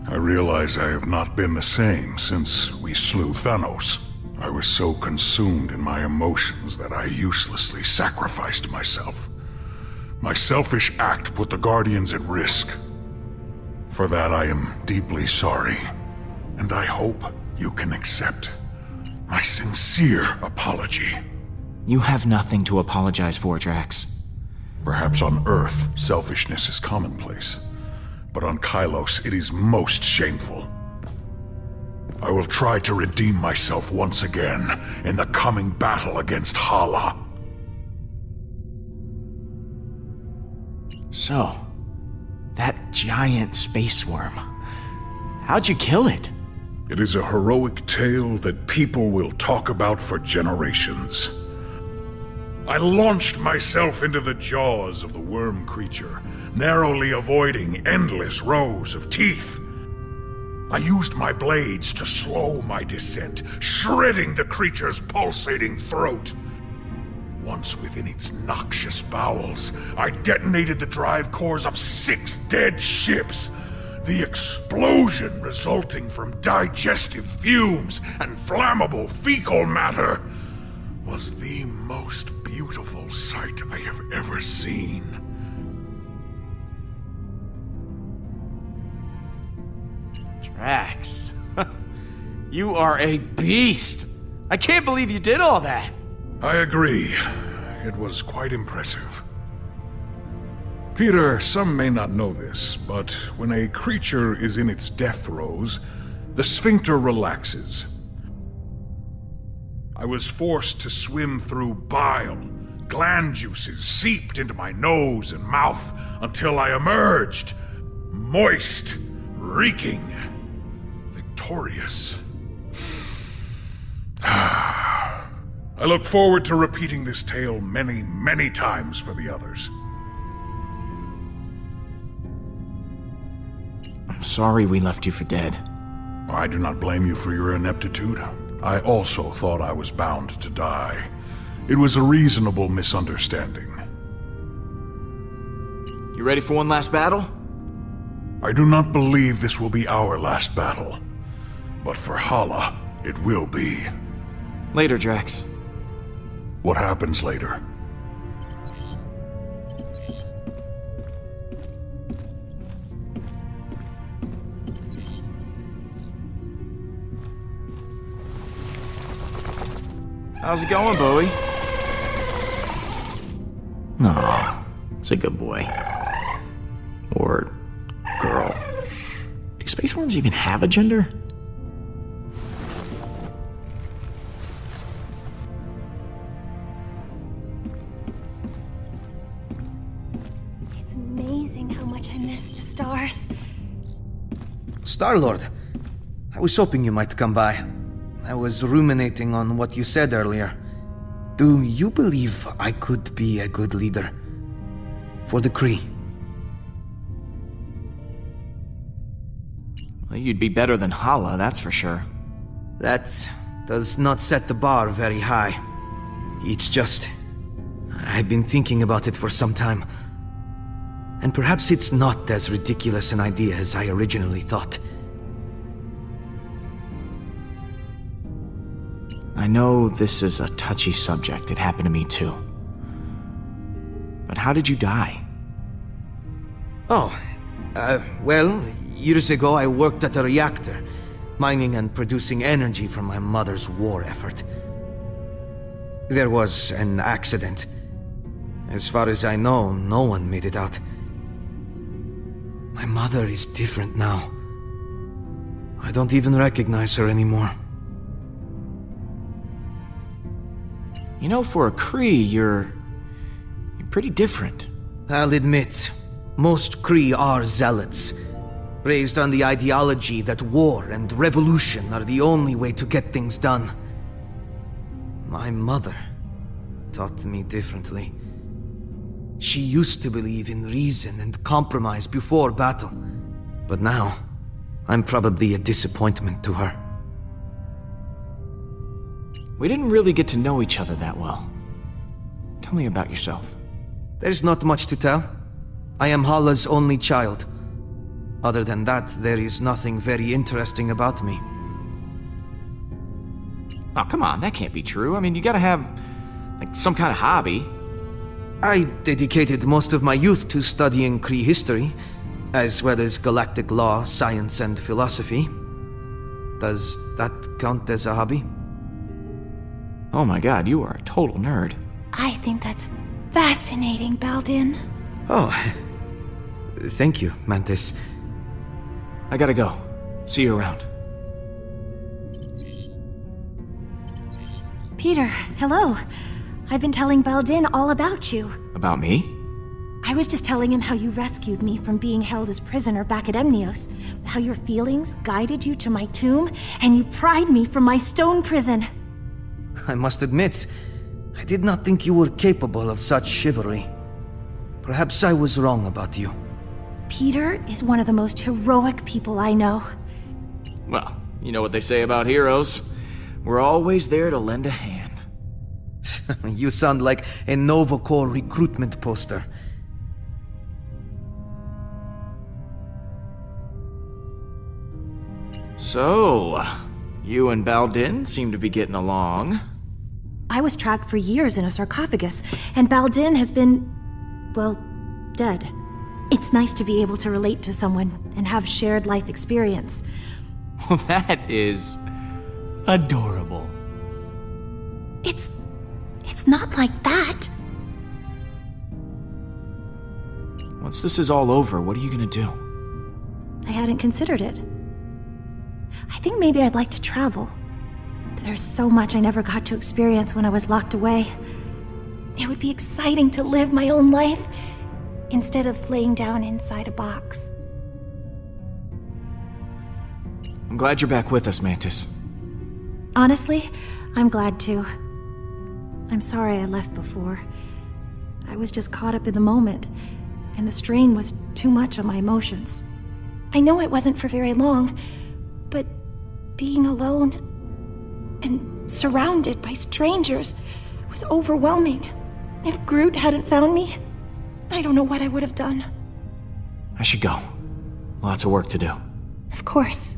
Speaker 4: I realize I have not been the same since we slew Thanos. I was so consumed in my emotions that I uselessly sacrificed myself. My selfish act put the Guardians at risk. For that I am deeply sorry, and I hope you can accept my sincere apology.
Speaker 2: You have nothing to apologize for, Drax.
Speaker 4: Perhaps on Earth, selfishness is commonplace. But on Kylos, it is most shameful. I will try to redeem myself once again in the coming battle against Hala.
Speaker 2: So, that giant space worm. How'd you kill it?
Speaker 4: It is a heroic tale that people will talk about for generations. I launched myself into the jaws of the worm creature, narrowly avoiding endless rows of teeth. I used my blades to slow my descent, shredding the creature's pulsating throat. Once within its noxious bowels, I detonated the drive cores of 6 dead ships. The explosion resulting from digestive fumes and flammable fecal matter was the most beautiful sight I have ever seen.
Speaker 2: Drax, you are a beast. I can't believe you did all that.
Speaker 4: I agree. It was quite impressive. Peter, some may not know this, but when a creature is in its death throes, the sphincter relaxes. I was forced to swim through bile. Gland juices seeped into my nose and mouth until I emerged, moist, reeking, victorious. I look forward to repeating this tale many, many times for the others.
Speaker 2: I'm sorry we left you for dead.
Speaker 4: I do not blame you for your ineptitude. I also thought I was bound to die. It was a reasonable misunderstanding.
Speaker 2: You ready for one last battle?
Speaker 4: I do not believe this will be our last battle. But for Hala, it will be.
Speaker 2: Later, Drax.
Speaker 4: What happens later?
Speaker 2: How's it going, Bowie? Aw, it's a good boy. Or girl. Do space worms even have a gender?
Speaker 6: It's amazing how much I miss the stars.
Speaker 8: Star-Lord, I was hoping you might come by. I was ruminating on what you said earlier. Do you believe I could be a good leader? For the Kree?
Speaker 2: Well, you'd be better than Hala, that's for sure.
Speaker 8: That does not set the bar very high. It's just... I've been thinking about it for some time. And perhaps it's not as ridiculous an idea as I originally thought.
Speaker 2: I know this is a touchy subject. It happened to me too. But how did you die?
Speaker 8: Well, years ago I worked at a reactor, mining and producing energy from my mother's war effort. There was an accident. As far as I know, no one made it out. My mother is different now. I don't even recognize her anymore.
Speaker 2: You know, for a Kree, you're pretty different.
Speaker 8: I'll admit, most Kree are zealots, raised on the ideology that war and revolution are the only way to get things done. My mother taught me differently. She used to believe in reason and compromise before battle, but now, I'm probably a disappointment to her.
Speaker 2: We didn't really get to know each other that well. Tell me about yourself.
Speaker 8: There's not much to tell. I am Hala's only child. Other than that, there is nothing very interesting about me.
Speaker 2: Oh, come on, that can't be true. I mean, you gotta have, like, some kind of hobby.
Speaker 8: I dedicated most of my youth to studying Kree history, as well as galactic law, science, and philosophy. Does that count as a hobby?
Speaker 2: Oh my god, you are a total nerd.
Speaker 6: I think that's fascinating, Baldin.
Speaker 8: Oh, thank you, Mantis.
Speaker 2: I gotta go. See you around.
Speaker 6: Peter, hello. I've been telling Baldin all about you.
Speaker 2: About me?
Speaker 6: I was just telling him how you rescued me from being held as prisoner back at Emnios, how your feelings guided you to my tomb, and you pried me from my stone prison.
Speaker 8: I must admit, I did not think you were capable of such chivalry. Perhaps I was wrong about you.
Speaker 6: Peter is one of the most heroic people I know.
Speaker 2: Well, you know what they say about heroes. We're always there to lend a hand.
Speaker 8: You sound like a Nova Corps recruitment poster.
Speaker 2: So, you and Baldin seem to be getting along.
Speaker 6: I was trapped for years in a sarcophagus, and Baldin has been, well, dead. It's nice to be able to relate to someone and have shared life experience.
Speaker 2: Well, that is adorable.
Speaker 6: It's not like that.
Speaker 2: Once this is all over, what are you gonna do?
Speaker 6: I hadn't considered it. I think maybe I'd like to travel. There's so much I never got to experience when I was locked away. It would be exciting to live my own life instead of laying down inside a box.
Speaker 2: I'm glad you're back with us, Mantis.
Speaker 6: Honestly, I'm glad too. I'm sorry I left before. I was just caught up in the moment, and the strain was too much on my emotions. I know it wasn't for very long, but being alone and surrounded by strangers It was overwhelming. If Groot hadn't found me, I don't know what I would have done.
Speaker 2: I should go. Lots of work to do.
Speaker 6: Of course.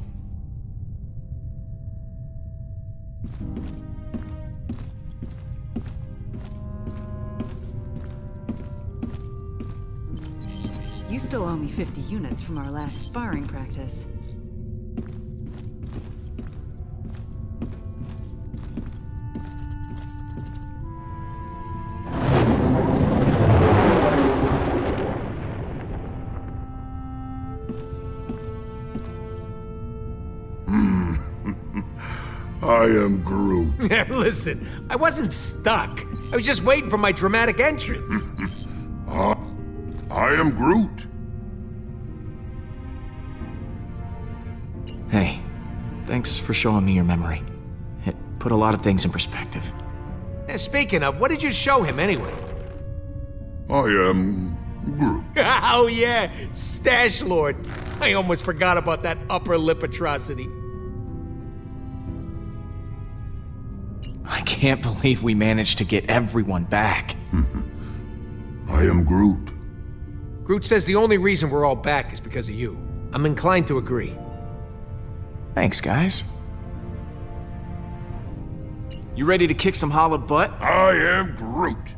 Speaker 3: You still owe me 50 units from our last sparring practice.
Speaker 4: I am Groot.
Speaker 5: Listen, I wasn't stuck. I was just waiting for my dramatic entrance.
Speaker 4: I am Groot.
Speaker 2: Hey, thanks for showing me your memory. It put a lot of things in perspective.
Speaker 5: Speaking of, what did you show him anyway?
Speaker 4: I am Groot.
Speaker 5: Oh yeah, Stash Lord. I almost forgot about that upper lip atrocity.
Speaker 2: I can't believe we managed to get everyone back.
Speaker 4: I am Groot.
Speaker 5: Groot says the only reason we're all back is because of you. I'm inclined to agree.
Speaker 2: Thanks, guys. You ready to kick some hollow butt?
Speaker 4: I am Groot.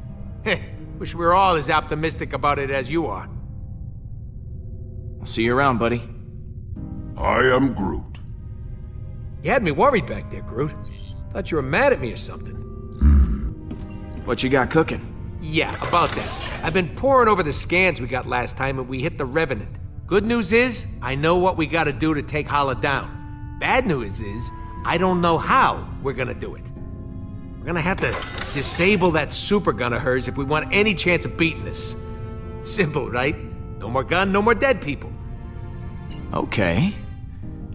Speaker 5: Wish we were all as optimistic about it as you are.
Speaker 2: I'll see you around, buddy.
Speaker 4: I am Groot.
Speaker 5: You had me worried back there, Groot. Thought you were mad at me or something.
Speaker 2: What you got cooking?
Speaker 5: Yeah, about that. I've been poring over the scans we got last time and we hit the Revenant. Good news is, I know what we gotta do to take Hala down. Bad news is, I don't know how we're gonna do it. We're gonna have to disable that super gun of hers if we want any chance of beating this. Simple, right? No more gun, no more dead people.
Speaker 2: Okay.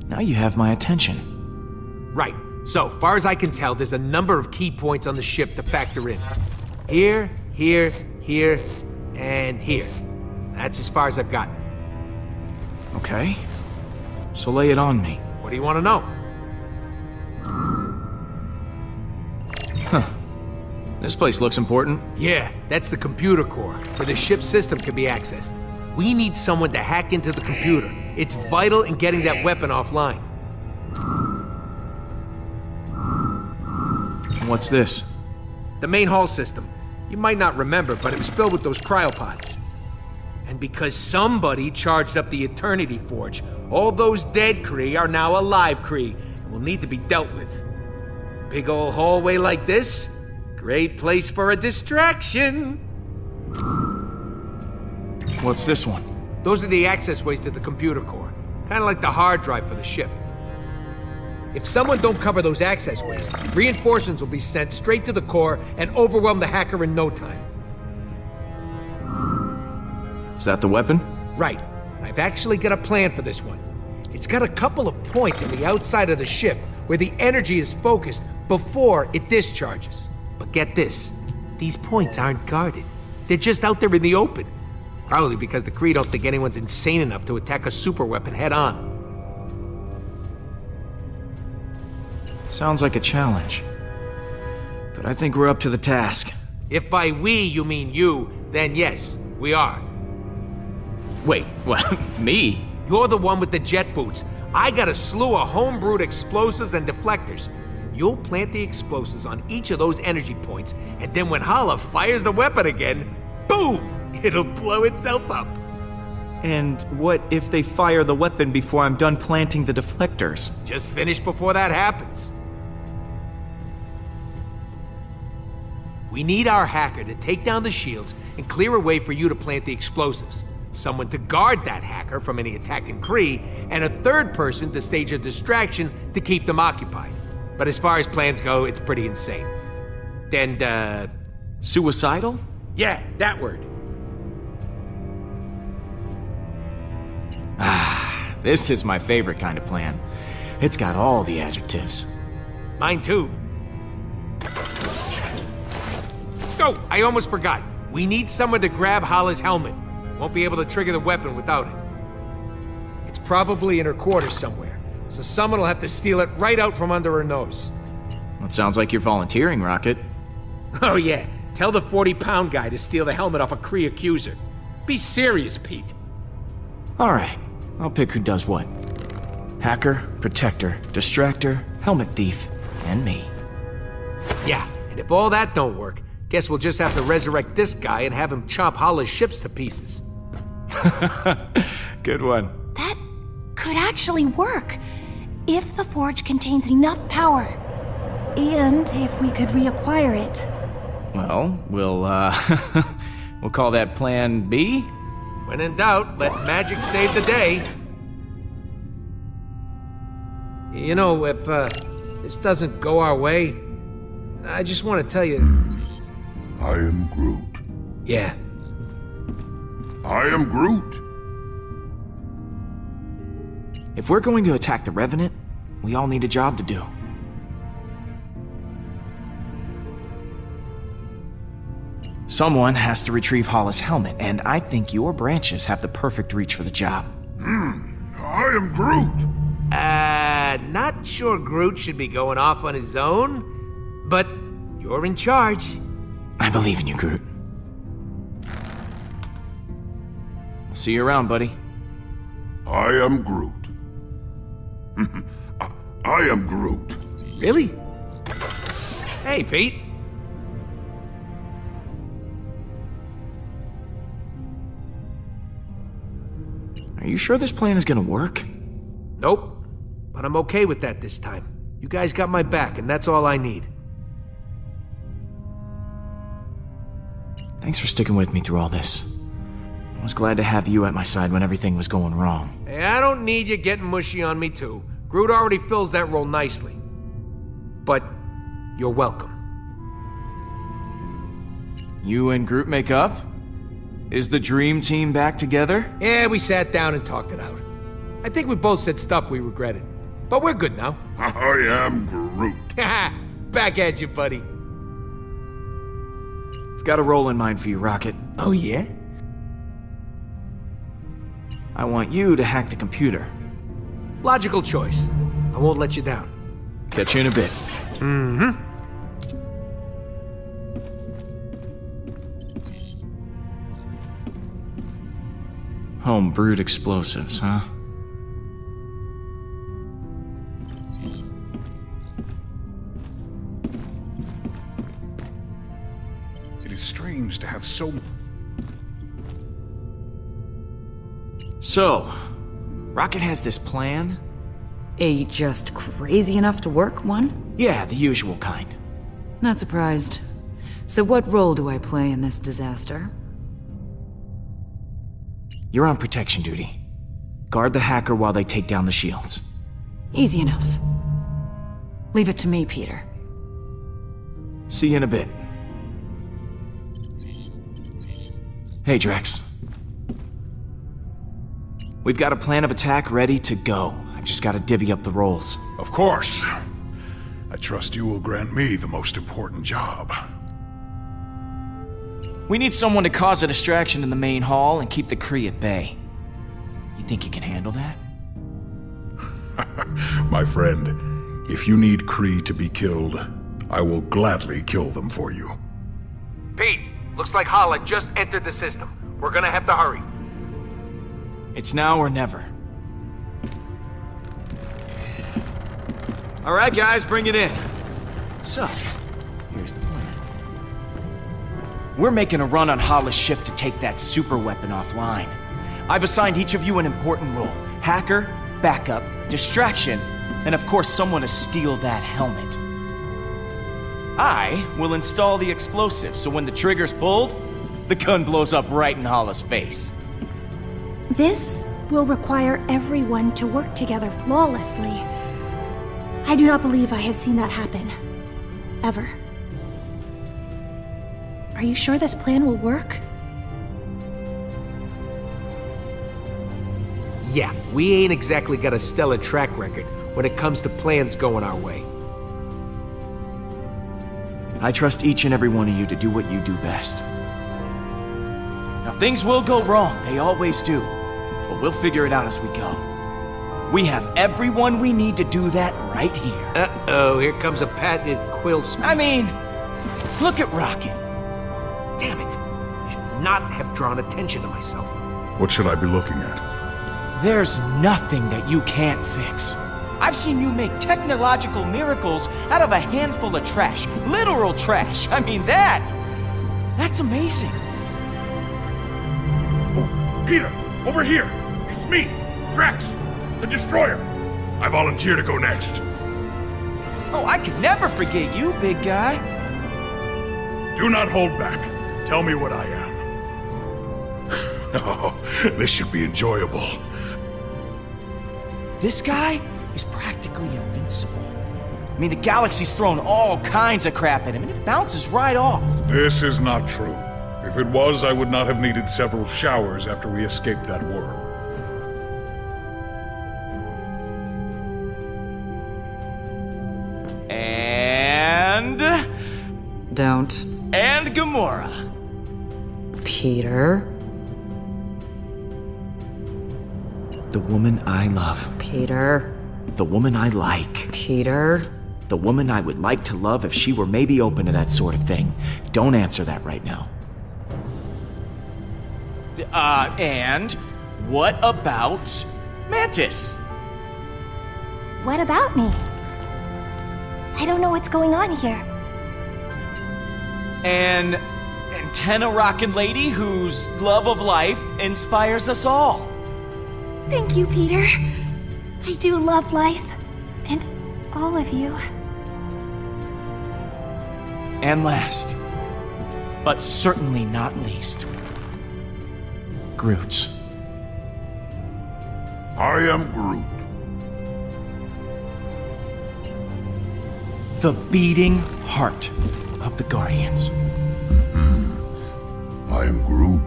Speaker 2: Now you have my attention.
Speaker 5: Right. So, far as I can tell, there's a number of key points on the ship to factor in. Here, here, here, and here. That's as far as I've gotten.
Speaker 2: Okay. So lay it on me.
Speaker 5: What do you want to know?
Speaker 2: This place looks important.
Speaker 5: Yeah, that's the computer core, where the ship's system can be accessed. We need someone to hack into the computer. It's vital in getting that weapon offline.
Speaker 2: What's this?
Speaker 5: The main hull system. You might not remember, but it was filled with those cryopods. And because somebody charged up the Eternity Forge, all those dead Kree are now alive Kree, and will need to be dealt with. Big old hallway like this? Great place for a distraction!
Speaker 2: What's this one?
Speaker 5: Those are the access ways to the computer core. Kinda like the hard drive for the ship. If someone don't cover those access ways, reinforcements will be sent straight to the core and overwhelm the hacker in no time.
Speaker 2: Is that the weapon?
Speaker 5: Right. I've actually got a plan for this one. It's got a couple of points on the outside of the ship where the energy is focused before it discharges. But get this, these points aren't guarded. They're just out there in the open. Probably because the Kree don't think anyone's insane enough to attack a superweapon head-on.
Speaker 2: Sounds like a challenge. But I think we're up to the task.
Speaker 5: If by we you mean you, then yes, we are.
Speaker 2: Wait, what? Me?
Speaker 5: You're the one with the jet boots. I got a slew of homebrewed explosives and deflectors. You'll plant the explosives on each of those energy points, and then when Hala fires the weapon again, boom! It'll blow itself up.
Speaker 2: And what if they fire the weapon before I'm done planting the deflectors?
Speaker 5: Just finish before that happens. We need our hacker to take down the shields and clear a way for you to plant the explosives. Someone to guard that hacker from any attacking Kree, and a third person to stage a distraction to keep them occupied. But as far as plans go, it's pretty insane. And,
Speaker 2: Suicidal?
Speaker 5: yeah, that word.
Speaker 2: Ah, this is my favorite kind of plan. It's got all the adjectives.
Speaker 5: Mine too. Oh, I almost forgot. We need someone to grab Hala's helmet. Won't be able to trigger the weapon without it. It's probably in her quarters somewhere, so someone will have to steal it right out from under her nose.
Speaker 2: That sounds like you're volunteering, Rocket.
Speaker 5: Oh yeah, tell the 40-pound guy to steal the helmet off a Kree accuser. Be serious, Pete.
Speaker 2: Alright, I'll pick who does what. Hacker, protector, distractor, helmet thief, and me.
Speaker 5: Yeah, and if all that don't work, guess we'll just have to resurrect this guy and have him chop Holla's ships to pieces.
Speaker 2: Good one.
Speaker 6: That could actually work. If the forge contains enough power. And if we could reacquire it.
Speaker 2: Well, we'll call that Plan B?
Speaker 5: When in doubt, let magic save the day. You know, if this doesn't go our way, I just want to tell you...
Speaker 4: I am Groot.
Speaker 5: Yeah.
Speaker 4: I am Groot.
Speaker 2: If we're going to attack the Revenant, we all need a job to do. Someone has to retrieve Holla's helmet, and I think your branches have the perfect reach for the job.
Speaker 4: I am Groot.
Speaker 5: Not sure Groot should be going off on his own, but you're in charge.
Speaker 2: I believe in you, Groot. I'll see you around, buddy.
Speaker 4: I am Groot. I am Groot.
Speaker 5: Really? Hey, Pete.
Speaker 2: Are you sure this plan is gonna work?
Speaker 5: Nope. But I'm okay with that this time. You guys got my back, and that's all I need.
Speaker 2: Thanks for sticking with me through all this. I was glad to have you at my side when everything was going wrong.
Speaker 5: Hey, I don't need you getting mushy on me, too. Groot already fills that role nicely. But you're welcome.
Speaker 2: You and Groot make up? Is the dream team back together?
Speaker 5: Yeah, we sat down and talked it out. I think we both said stuff we regretted. But we're good now.
Speaker 4: I am Groot.
Speaker 5: Back at you, buddy.
Speaker 2: I've got a role in mind for you, Rocket.
Speaker 5: Oh, yeah?
Speaker 2: I want you to hack the computer.
Speaker 5: Logical choice. I won't let you down.
Speaker 2: Catch you in a bit.
Speaker 5: Mm-hmm.
Speaker 2: Home-brewed explosives, huh?
Speaker 4: It is strange to have so...
Speaker 2: So, Rocket has this plan?
Speaker 3: Just crazy enough to work one?
Speaker 2: Yeah, the usual kind.
Speaker 3: Not surprised. So what role do I play in this disaster?
Speaker 2: You're on protection duty. Guard the hacker while they take down the shields.
Speaker 3: Easy enough. Leave it to me, Peter.
Speaker 2: See you in a bit. Hey, Drax. We've got a plan of attack ready to go. I've just got to divvy up the roles.
Speaker 4: Of course. I trust you will grant me the most important job.
Speaker 2: We need someone to cause a distraction in the main hall and keep the Kree at bay. You think you can handle that?
Speaker 4: My friend, if you need Kree to be killed, I will gladly kill them for you.
Speaker 5: Pete, looks like Hala just entered the system. We're gonna have to hurry.
Speaker 2: It's now or never. All right, guys, bring it in. So, here's the plan. We're making a run on Hala's ship to take that super weapon offline. I've assigned each of you an important role. Hacker, backup, distraction, and of course someone to steal that helmet. I will install the explosive, so when the trigger's pulled, the gun blows up right in Hala's face.
Speaker 6: This will require everyone to work together flawlessly. I do not believe I have seen that happen. Ever. Are you sure this plan will work?
Speaker 5: Yeah, we ain't exactly got a stellar track record when it comes to plans going our way.
Speaker 2: I trust each and every one of you to do what you do best. Now, things will go wrong, they always do, but we'll figure it out as we go. We have everyone we need to do that right here.
Speaker 5: Uh-oh, here comes a patented quill speech.
Speaker 2: I mean, Look at Rocket.
Speaker 5: Damn it. I should not have drawn attention to myself.
Speaker 4: What should I be looking at?
Speaker 2: There's nothing that you can't fix. I've seen you make technological miracles out of a handful of trash. Literal trash. I mean, that's amazing.
Speaker 4: Oh, Peter, over here. It's me, Drax, the Destroyer. I volunteer to go next.
Speaker 2: Oh, I could never forget you, big guy.
Speaker 4: Do not hold back. Tell me what I am. Oh, this should be enjoyable.
Speaker 2: This guy is practically invincible. I mean, the galaxy's thrown all kinds of crap at him, and it bounces right off.
Speaker 4: This is not true. If it was, I would not have needed several showers after we escaped that worm.
Speaker 2: And...
Speaker 3: Don't.
Speaker 2: And Gamora.
Speaker 3: Peter.
Speaker 2: The woman I love.
Speaker 3: Peter.
Speaker 2: The woman I like.
Speaker 3: Peter.
Speaker 2: The woman I would like to love if she were maybe open to that sort of thing. Don't answer that right now. And what about Mantis?
Speaker 6: What about me? I don't know what's going on here.
Speaker 2: An antenna-rocking lady whose love of life inspires us all.
Speaker 6: Thank you, Peter. I do love life. And all of you.
Speaker 2: And last, but certainly not least, Groot.
Speaker 4: I am Groot.
Speaker 2: The beating heart of the Guardians.
Speaker 4: I am Groot.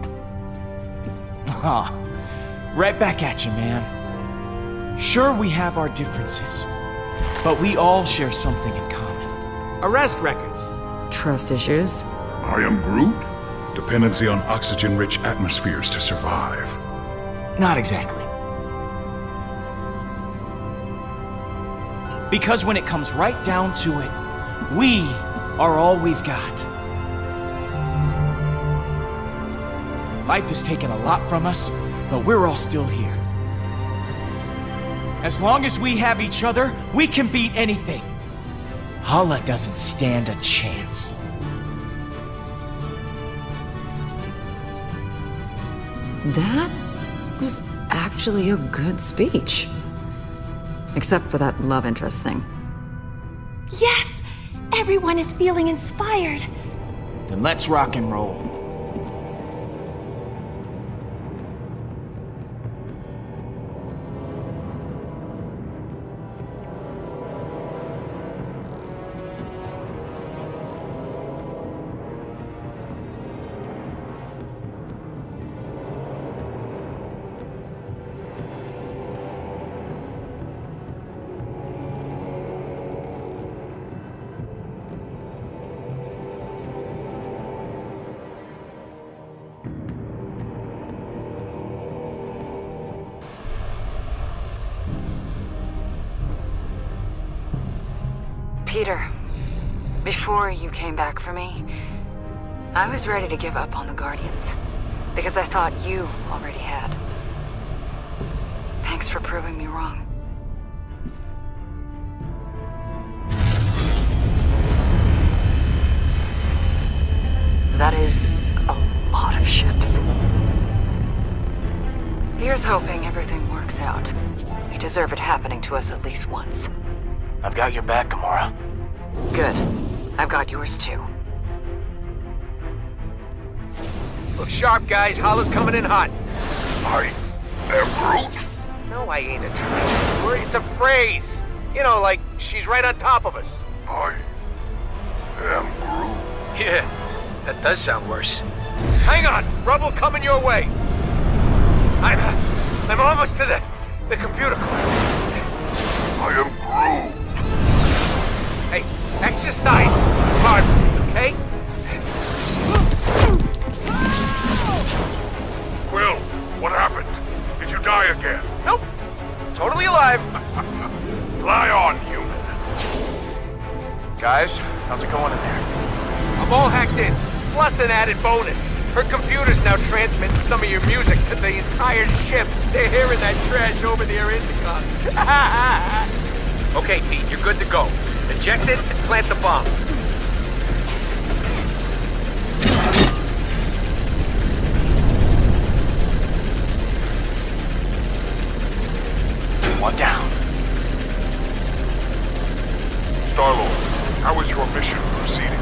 Speaker 2: Ah, right back at you, man. Sure, we have our differences, but we all share something in common.
Speaker 5: Arrest records.
Speaker 3: Trust issues.
Speaker 4: I am Groot. Dependency on oxygen-rich atmospheres to survive.
Speaker 2: Not exactly. Because when it comes right down to it, we are all we've got. Life has taken a lot from us, but we're all still here. As long as we have each other, we can beat anything. Hala doesn't stand a chance.
Speaker 3: That was actually a good speech. Except for that love interest thing.
Speaker 6: Yes! Everyone is feeling inspired.
Speaker 2: Then let's rock and roll.
Speaker 3: Peter, before you came back for me, I was ready to give up on the Guardians. Because I thought you already had. Thanks for proving me wrong. That is a lot of ships. Here's hoping everything works out. We deserve it happening to us at least once.
Speaker 2: I've got your back, Gamora.
Speaker 3: Good. I've got yours too.
Speaker 5: Look sharp, guys. Hala's coming in hot.
Speaker 4: I am Groot.
Speaker 5: No, I ain't a traitor. It's a phrase. You know, like she's right on top of us.
Speaker 4: I am Groot.
Speaker 5: Yeah, that does sound worse. Hang on, rubble coming your way. I'm almost to the computer core.
Speaker 4: I am Groot.
Speaker 5: Hey, exercise smart, okay?
Speaker 4: Quill, what happened? Did you die again?
Speaker 5: Nope. Totally alive.
Speaker 4: Fly on, human.
Speaker 2: Guys, how's it going in there?
Speaker 5: I'll them all hacked in. Plus an added bonus. Her computer's now transmitting some of your music to the entire ship. They're hearing that trash over their intercom. Okay, Pete, you're good to go. Eject it and plant the bomb.
Speaker 2: One down.
Speaker 4: Star-Lord, how is your mission proceeding?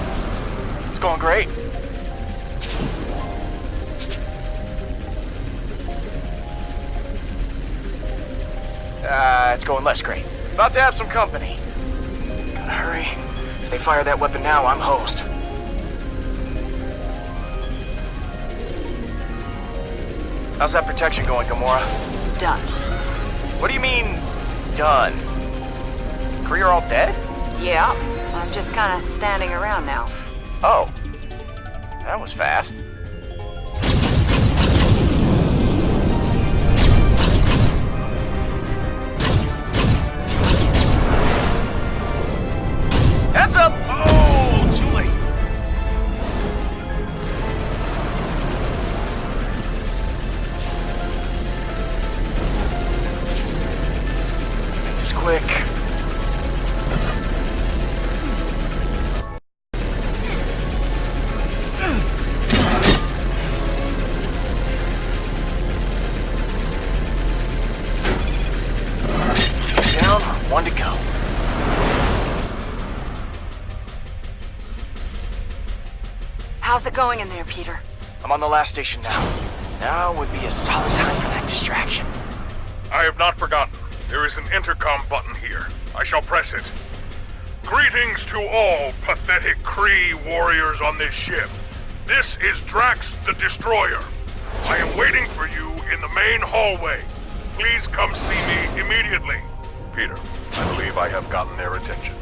Speaker 2: It's going great. It's going less great. About to have some company. Gotta hurry. If they fire that weapon now, I'm hosed. How's that protection going, Gamora?
Speaker 3: Done.
Speaker 2: What do you mean, done? Kree are all dead?
Speaker 3: Yeah, I'm just kind of standing around now.
Speaker 2: Oh. That was fast. Heads up! Oh, too late. Make this quick. Down, one to go.
Speaker 3: How's it going in there, Peter?
Speaker 2: I'm on the last station now. Now would be a solid time for that distraction.
Speaker 4: I have not forgotten. There is an intercom button here. I shall press it. Greetings to all pathetic Kree warriors on this ship. This is Drax the Destroyer. I am waiting for you in the main hallway. Please come see me immediately. Peter, I believe I have gotten their attention.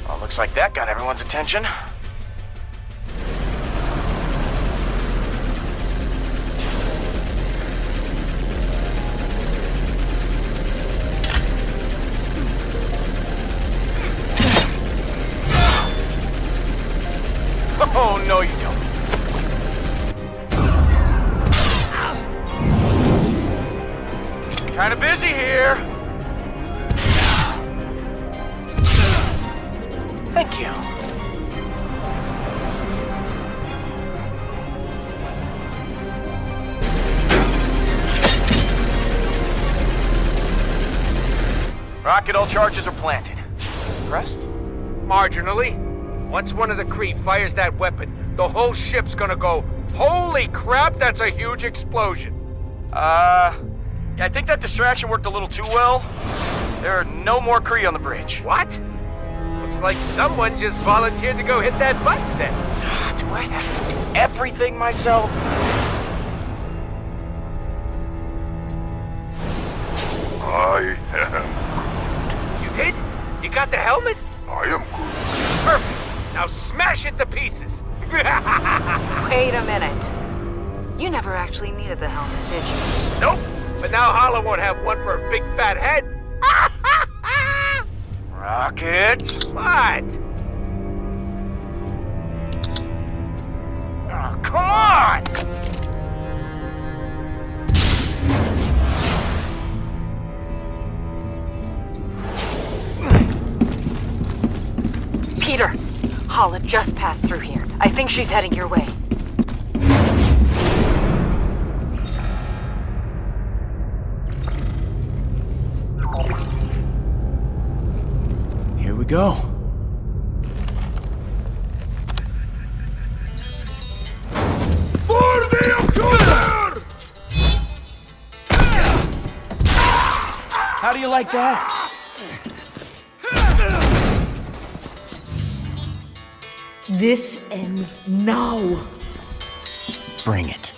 Speaker 2: Well, looks like that got everyone's attention. Oh, no you don't. Kinda busy here. Thank you. Rocket, all charges are planted. Impressed?
Speaker 5: Marginally. Once one of the Kree fires that weapon, the whole ship's gonna go, holy crap, that's a huge explosion.
Speaker 2: Yeah, I think that distraction worked a little too well. There are no more Kree on the bridge.
Speaker 5: What? Looks like someone just volunteered to go hit that button then.
Speaker 2: Do I have to do everything myself?
Speaker 4: I am
Speaker 5: You did? You got the helmet?
Speaker 4: I am Groot.
Speaker 5: Perfect. Now smash it to pieces.
Speaker 3: Wait a minute. You never actually needed the helmet, did you?
Speaker 5: Nope. But now Hala won't have one for a big fat head.
Speaker 2: Rocket!
Speaker 5: What?
Speaker 2: Oh, come on!
Speaker 3: Peter, Hala just passed through here. I think she's heading your way.
Speaker 2: Here we go.
Speaker 4: For the accuser!
Speaker 2: How do you like that?
Speaker 7: This ends now.
Speaker 2: Bring it.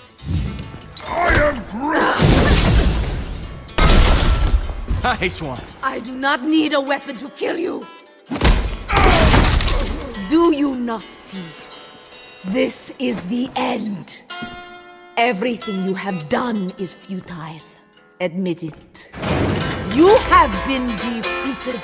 Speaker 4: I am Groot!
Speaker 2: Nice one.
Speaker 7: I do not need a weapon to kill you. Do you not see? This is the end. Everything you have done is futile. Admit it. You have been defeated.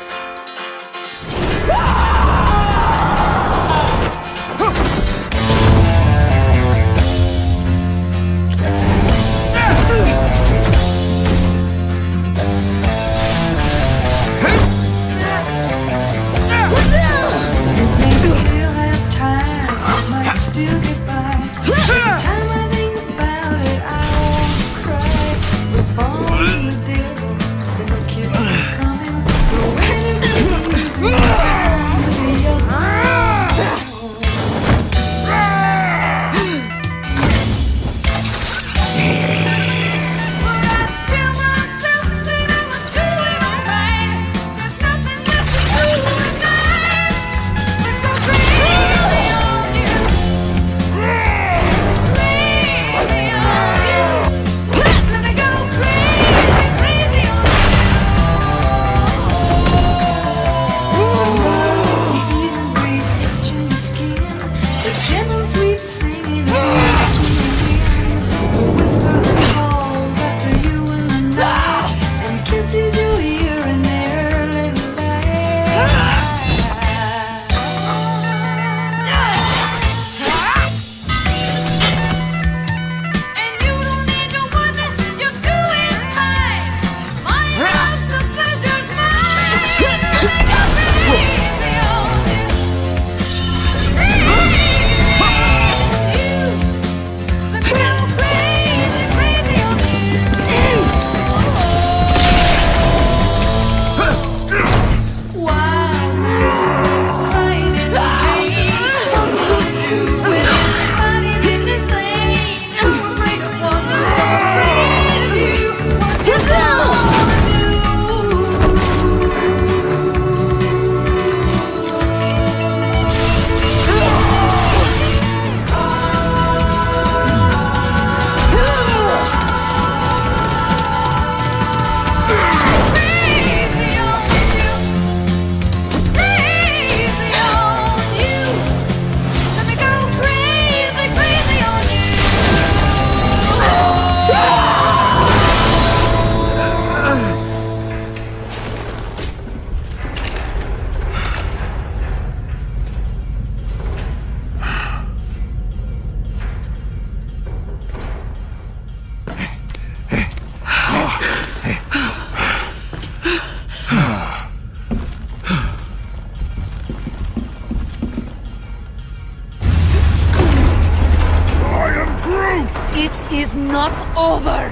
Speaker 7: It is not over!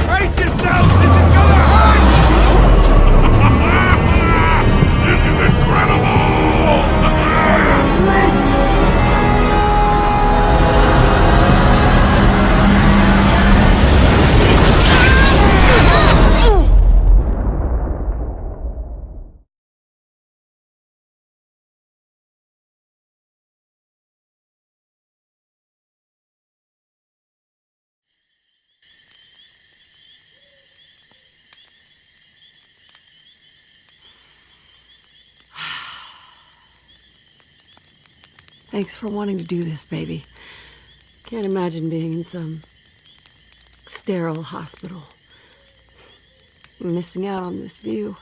Speaker 1: Brace yourself! This is gonna hurt!
Speaker 4: This is incredible!
Speaker 3: Thanks for wanting to do this, baby. Can't imagine being in some sterile hospital. Missing out on this view.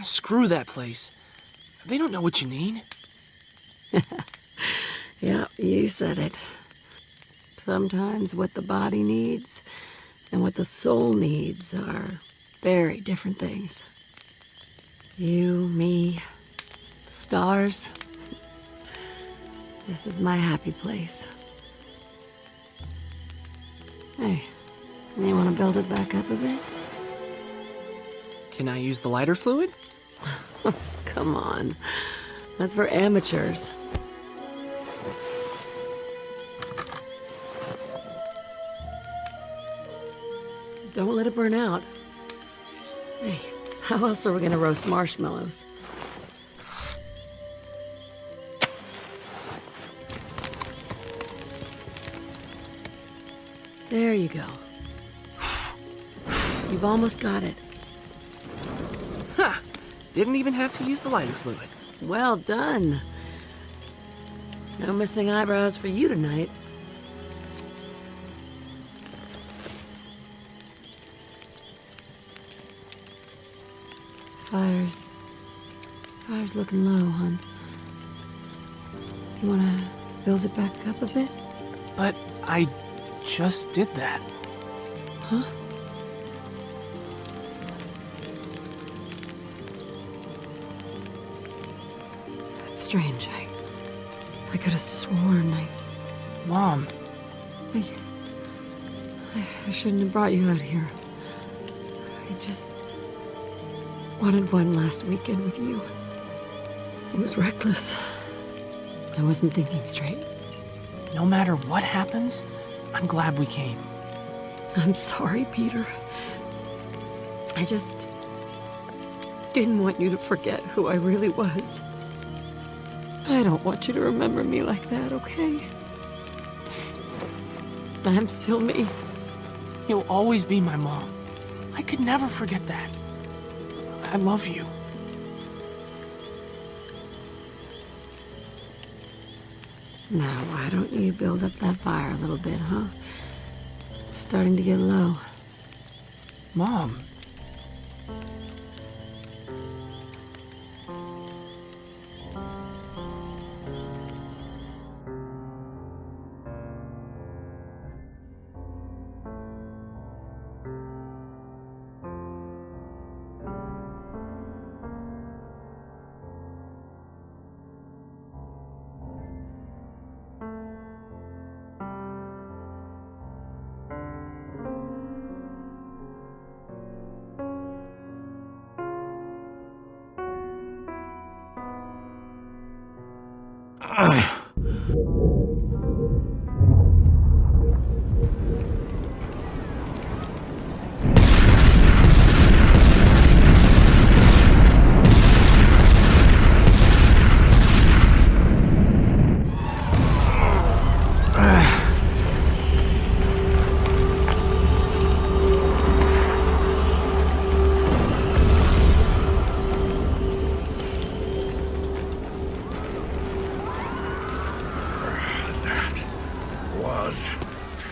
Speaker 1: Screw that place. They don't know what you need.
Speaker 3: Yeah, you said it. Sometimes what the body needs and what the soul needs are very different things. You, me, the stars. This is my happy place. Hey, you want to build it back up a bit?
Speaker 1: Can I use the lighter fluid?
Speaker 3: Come on. That's for amateurs. Don't let it burn out. Hey, how else are we gonna roast marshmallows? There you go. You've almost got it.
Speaker 1: Ha! Didn't even have to use the lighter fluid.
Speaker 3: Well done. No missing eyebrows for you tonight. Fire's looking low, hon. You wanna build it back up a bit?
Speaker 1: But I just did that.
Speaker 3: Huh? That's strange. I could have sworn
Speaker 1: Mom,
Speaker 3: I shouldn't have brought you out here. I just wanted one last weekend with you. It was reckless. I wasn't thinking straight.
Speaker 1: no matter what happens, I'm glad we came.
Speaker 3: I'm sorry, Peter. I just didn't want you to forget who I really was. I don't want you to remember me like that, okay? I'm still me.
Speaker 1: You'll always be my mom. I could never forget that. I love you.
Speaker 3: Now, why don't you build up that fire a little bit, huh? It's starting to get low.
Speaker 1: Mom.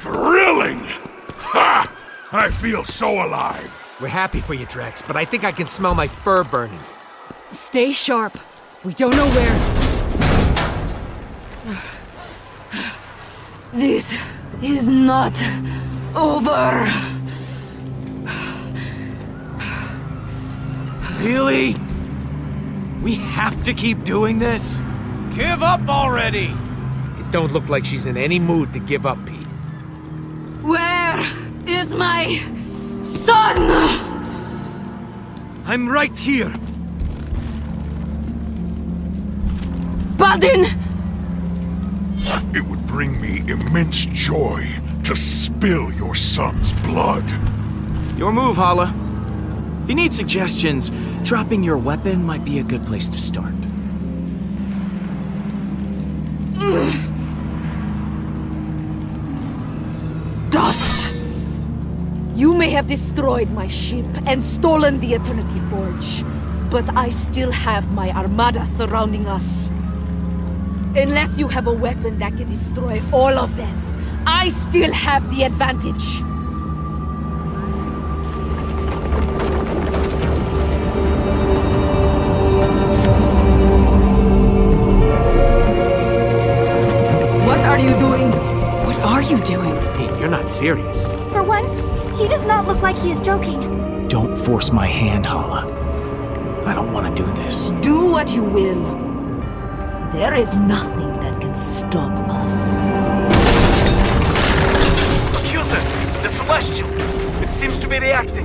Speaker 4: Thrilling! Ha! I feel so alive.
Speaker 5: We're happy for you, Drex, but I think I can smell my fur burning.
Speaker 3: Stay sharp. We don't know where.
Speaker 7: This is not over.
Speaker 2: Really? We have to keep doing this? Give up already!
Speaker 5: It don't look like she's in any mood to give up, Pete.
Speaker 7: Where is my son?
Speaker 8: I'm right here.
Speaker 7: Baldin!
Speaker 4: It would bring me immense joy to spill your son's blood.
Speaker 2: Your move, Hala. If you need suggestions, dropping your weapon might be a good place to start.
Speaker 7: Dust! You may have destroyed my ship and stolen the Eternity Forge, but I still have my armada surrounding us. Unless you have a weapon that can destroy all of them, I still have the advantage. What are you doing?
Speaker 3: What are you doing?
Speaker 5: Pete, you're not serious.
Speaker 6: For once, he does not look like he is joking.
Speaker 2: Don't force my hand, Hala. I don't want to do this.
Speaker 7: Do what you will. There is nothing that can stop us.
Speaker 1: Accuser, the Celestial. It seems to be reacting.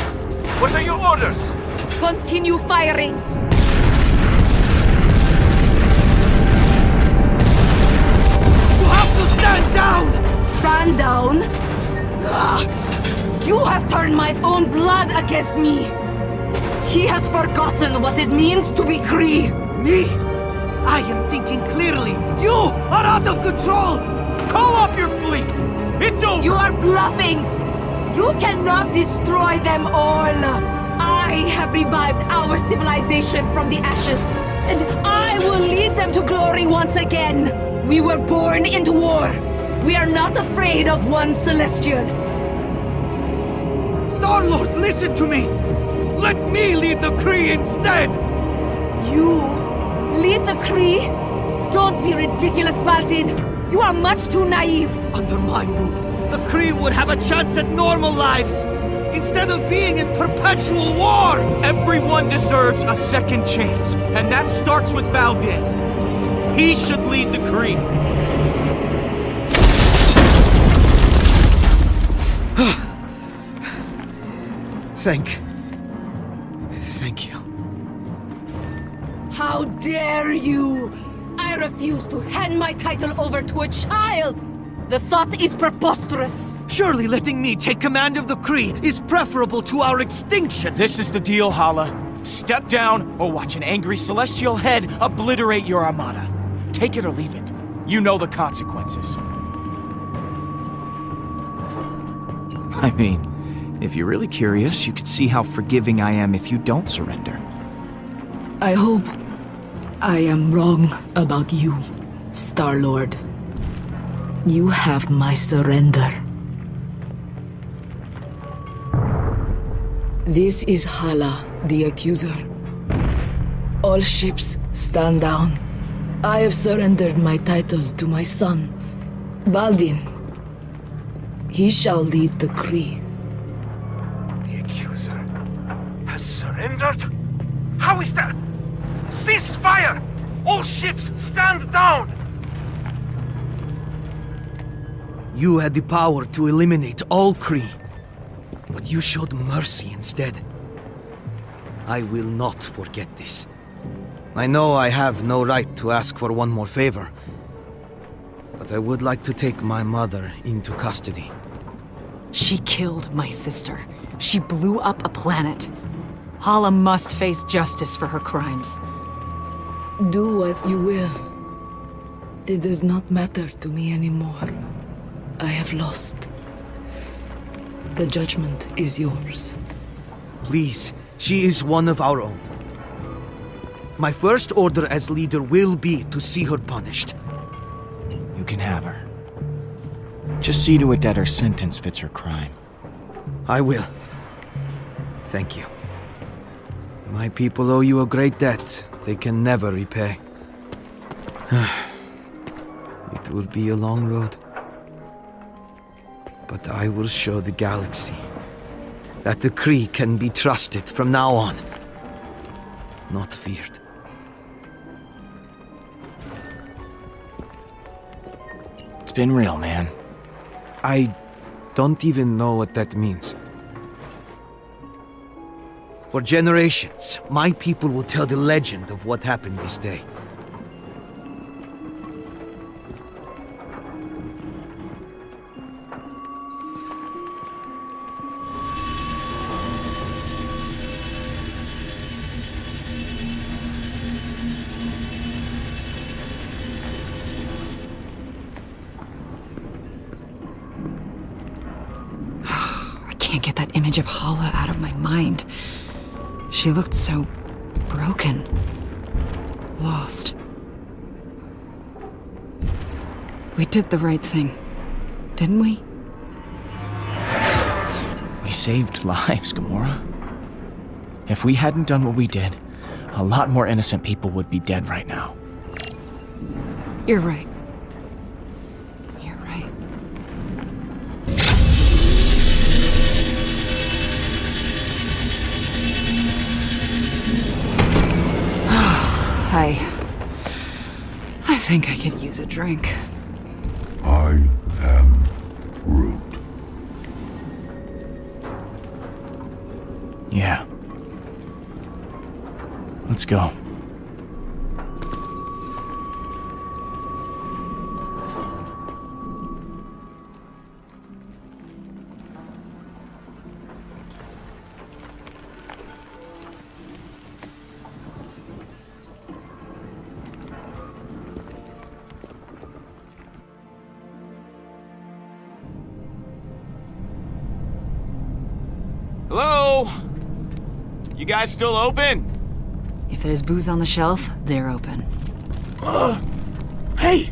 Speaker 1: What are your orders?
Speaker 7: Continue firing!
Speaker 8: You have to stand down!
Speaker 7: Stand down? You have turned my own blood against me! He has forgotten what it means to be Kree!
Speaker 8: Me? I am thinking clearly. You are out of control!
Speaker 2: Call off your fleet! It's over!
Speaker 7: You are bluffing! You cannot destroy them all! I have revived our civilization from the ashes, and I will lead them to glory once again! We were born into war! We are not afraid of one Celestial!
Speaker 8: Star-Lord, listen to me! Let me lead the Kree instead!
Speaker 7: You lead the Kree? Don't be ridiculous, Baldin! You are much too naive!
Speaker 8: Under my rule, the Kree would have a chance at normal lives, instead of being in perpetual war!
Speaker 2: Everyone deserves a second chance, and that starts with Baldin. He should lead the Kree.
Speaker 8: Thank you.
Speaker 7: How dare you! I refuse to hand my title over to a child! The thought is preposterous!
Speaker 8: Surely letting me take command of the Kree is preferable to our extinction!
Speaker 2: This is the deal, Hala. Step down or watch an angry celestial head obliterate your armada. Take it or leave it. You know the consequences. I mean, if you're really curious, you could see how forgiving I am if you don't surrender.
Speaker 7: I hope I am wrong about you, Star-Lord. You have my surrender. This is Hala, the Accuser. All ships, stand down. I have surrendered my title to my son, Baldin. He shall lead the Kree.
Speaker 1: The Accuser has surrendered? How is that? Cease fire! All ships, stand down!
Speaker 8: You had the power to eliminate all Kree, but you showed mercy instead. I will not forget this. I know I have no right to ask for one more favor, but I would like to take my mother into custody.
Speaker 3: She killed my sister. She blew up a planet. Hala must face justice for her crimes.
Speaker 7: Do what you will. It does not matter to me anymore. I have lost. The judgment is yours.
Speaker 8: Please, she is one of our own. My first order as leader will be to see her punished.
Speaker 2: You can have her. Just see to it that her sentence fits her crime.
Speaker 8: I will. Thank you. My people owe you a great debt they can never repay. It will be a long road. But I will show the galaxy that the Kree can be trusted from now on. Not feared.
Speaker 2: It's been real, man.
Speaker 8: I don't even know what that means. For generations, my people will tell the legend of what happened this day.
Speaker 3: I can't get that image of Hala out of my mind. She looked so broken. Lost. We did the right thing, didn't we?
Speaker 2: We saved lives, Gamora. If we hadn't done what we did, a lot more innocent people would be dead right now.
Speaker 3: You're right. You're right. I think I could use a drink.
Speaker 4: I am Groot.
Speaker 2: Yeah. Let's go. Hello? You guys still open?
Speaker 3: If there's booze on the shelf, they're open.
Speaker 11: Hey!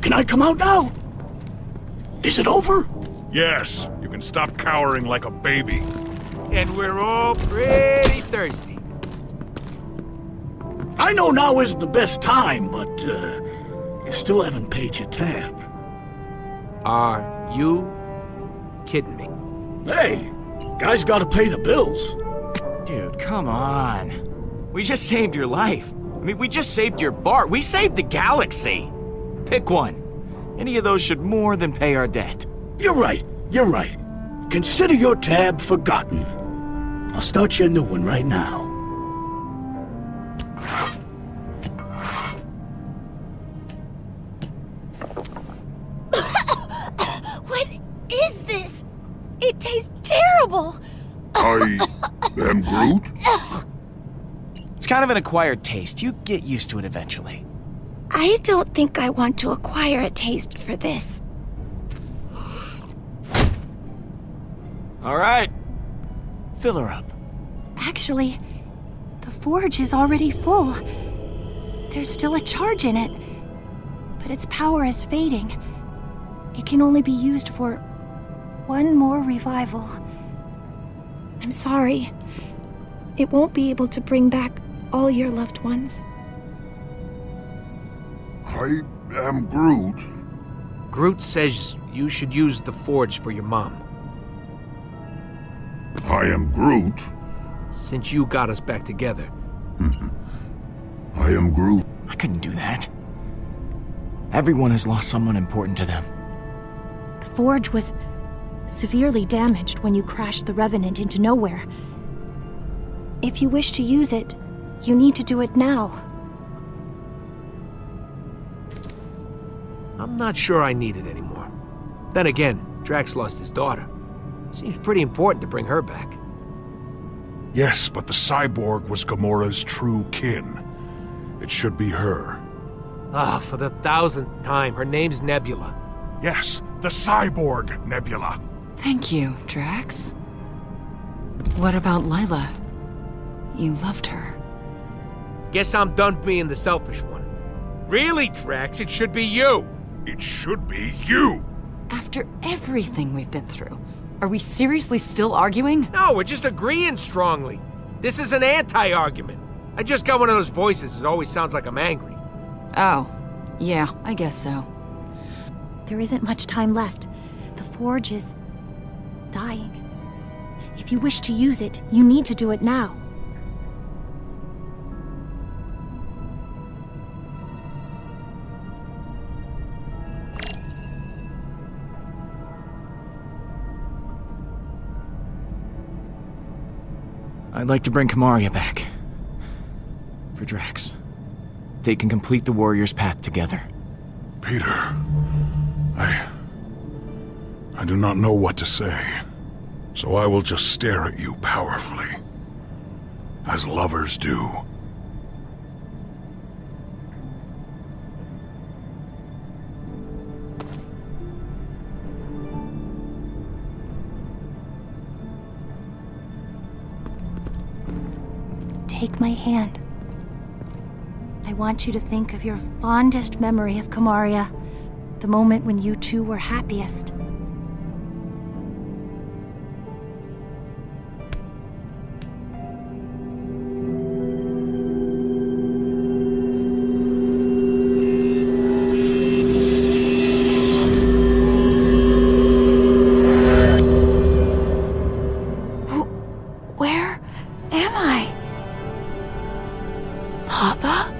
Speaker 11: Can I come out now? Is it over?
Speaker 4: Yes, you can stop cowering like a baby.
Speaker 5: And we're all pretty thirsty.
Speaker 11: I know now isn't the best time, but, you still haven't paid your tab.
Speaker 5: Are you kidding me?
Speaker 11: Hey! Guys gotta pay the bills.
Speaker 2: Dude, come on. We just saved your life. I mean, we just saved your bar. We saved the galaxy. Pick one. Any of those should more than pay our debt.
Speaker 11: You're right. Consider your tab forgotten. I'll start you a new one right now.
Speaker 6: What is this? It tastes terrible!
Speaker 4: I am Groot?
Speaker 2: It's kind of an acquired taste. You get used to it eventually.
Speaker 6: I don't think I want to acquire a taste for this.
Speaker 2: All right. Fill her up.
Speaker 6: Actually, the forge is already full. There's still a charge in it, but its power is fading. It can only be used for one more revival. I'm sorry. It won't be able to bring back all your loved ones.
Speaker 4: I am Groot.
Speaker 5: Groot says you should use the forge for your mom.
Speaker 4: I am Groot.
Speaker 5: Since you got us back together.
Speaker 4: I am Groot.
Speaker 2: I couldn't do that. Everyone has lost someone important to them.
Speaker 6: The forge was severely damaged when you crashed the Revenant into nowhere. If you wish to use it, you need to do it now.
Speaker 5: I'm not sure I need it anymore. Then again, Drax lost his daughter. Seems pretty important to bring her back.
Speaker 4: Yes, but the cyborg was Gamora's true kin. It should be her.
Speaker 5: For the 1000th time, her name's Nebula.
Speaker 4: Yes, the cyborg Nebula.
Speaker 3: Thank you, Drax. What about Lila? You loved her.
Speaker 5: Guess I'm done being the selfish one. Really, Drax, it should be you.
Speaker 4: It should be you.
Speaker 3: After everything we've been through, are we seriously still arguing?
Speaker 5: No, we're just agreeing strongly. This is an anti-argument. I just got one of those voices that always sounds like I'm angry.
Speaker 3: Oh, yeah, I guess so.
Speaker 6: There isn't much time left. The forge is dying. If you wish to use it, you need to do it now.
Speaker 2: I'd like to bring Kamaria back. For Drax. They can complete the warrior's path together.
Speaker 4: Peter, I do not know what to say, so I will just stare at you powerfully, as lovers do.
Speaker 6: Take my hand. I want you to think of your fondest memory of Kamaria, the moment when you two were happiest. Where am I? Papa?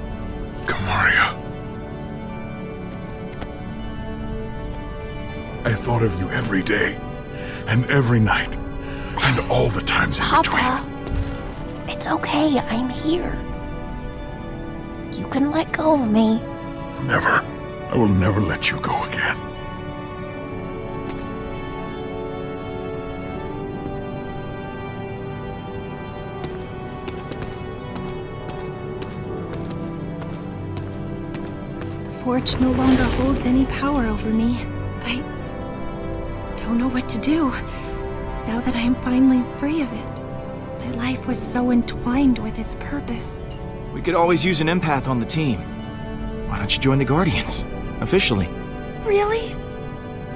Speaker 4: Kamaria. I thought of you every day, and every night, and all the times in
Speaker 12: Papa, it's okay. I'm here. You can let go of me.
Speaker 4: between. Never. I will never let you go again.
Speaker 6: The forge no longer holds any power over me. I don't know what to do, now that I am finally free of it. My life was so entwined with its purpose.
Speaker 2: We could always use an empath on the team. Why don't you join the Guardians? Officially.
Speaker 6: Really?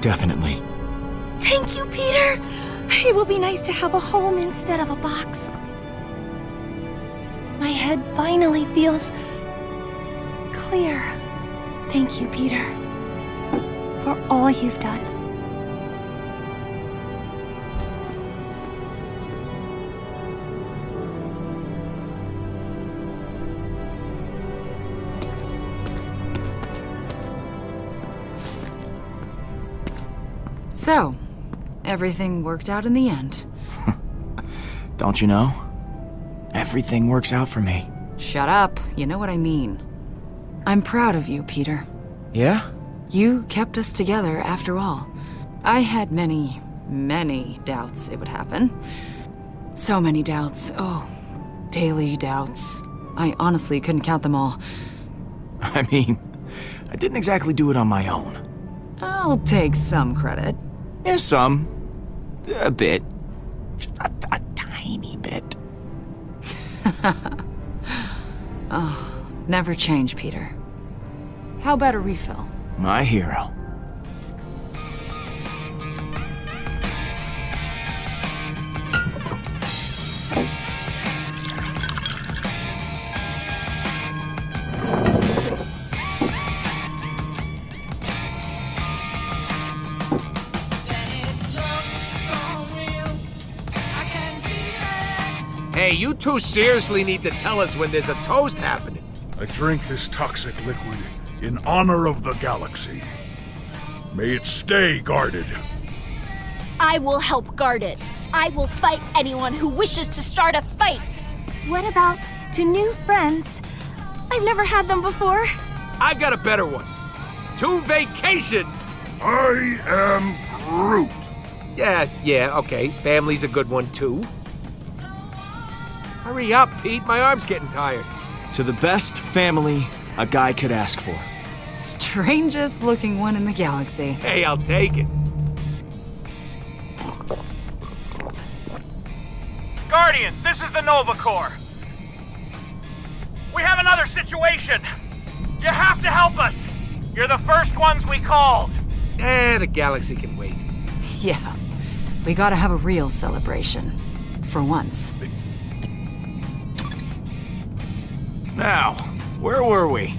Speaker 2: Definitely.
Speaker 6: Thank you, Peter! It will be nice to have a home instead of a box. My head finally feels clear. Thank you, Peter, for all you've done.
Speaker 3: So, everything worked out in the end.
Speaker 2: Don't you know? Everything works out for me.
Speaker 3: Shut up, you know what I mean. I'm proud of you, Peter.
Speaker 2: Yeah?
Speaker 3: You kept us together after all. I had many, many doubts it would happen. So many doubts. Oh, daily doubts. I honestly couldn't count them all.
Speaker 2: I mean, I didn't exactly do it on my own.
Speaker 3: I'll take some credit.
Speaker 2: Yeah, some. A bit. Just a tiny bit.
Speaker 3: Oh, never change, Peter. How about a refill?
Speaker 2: My hero.
Speaker 5: Hey, you two seriously need to tell us when there's a toast happening.
Speaker 4: I drink this toxic liquid in honor of the galaxy. May it stay guarded.
Speaker 12: I will help guard it. I will fight anyone who wishes to start a fight.
Speaker 6: What about to new friends? I've never had them before.
Speaker 5: I got a better one. To vacation!
Speaker 4: I am Groot.
Speaker 5: Yeah, okay. Family's a good one, too. Hurry up, Pete. My arm's getting tired.
Speaker 2: To the best family a guy could ask for.
Speaker 3: Strangest looking one in the galaxy.
Speaker 5: Hey, I'll take it.
Speaker 9: Guardians, this is the Nova Corps. We have another situation. You have to help us. You're the first ones we called.
Speaker 5: The galaxy can wait.
Speaker 3: Yeah, we gotta have a real celebration. For once.
Speaker 2: Now, where were we?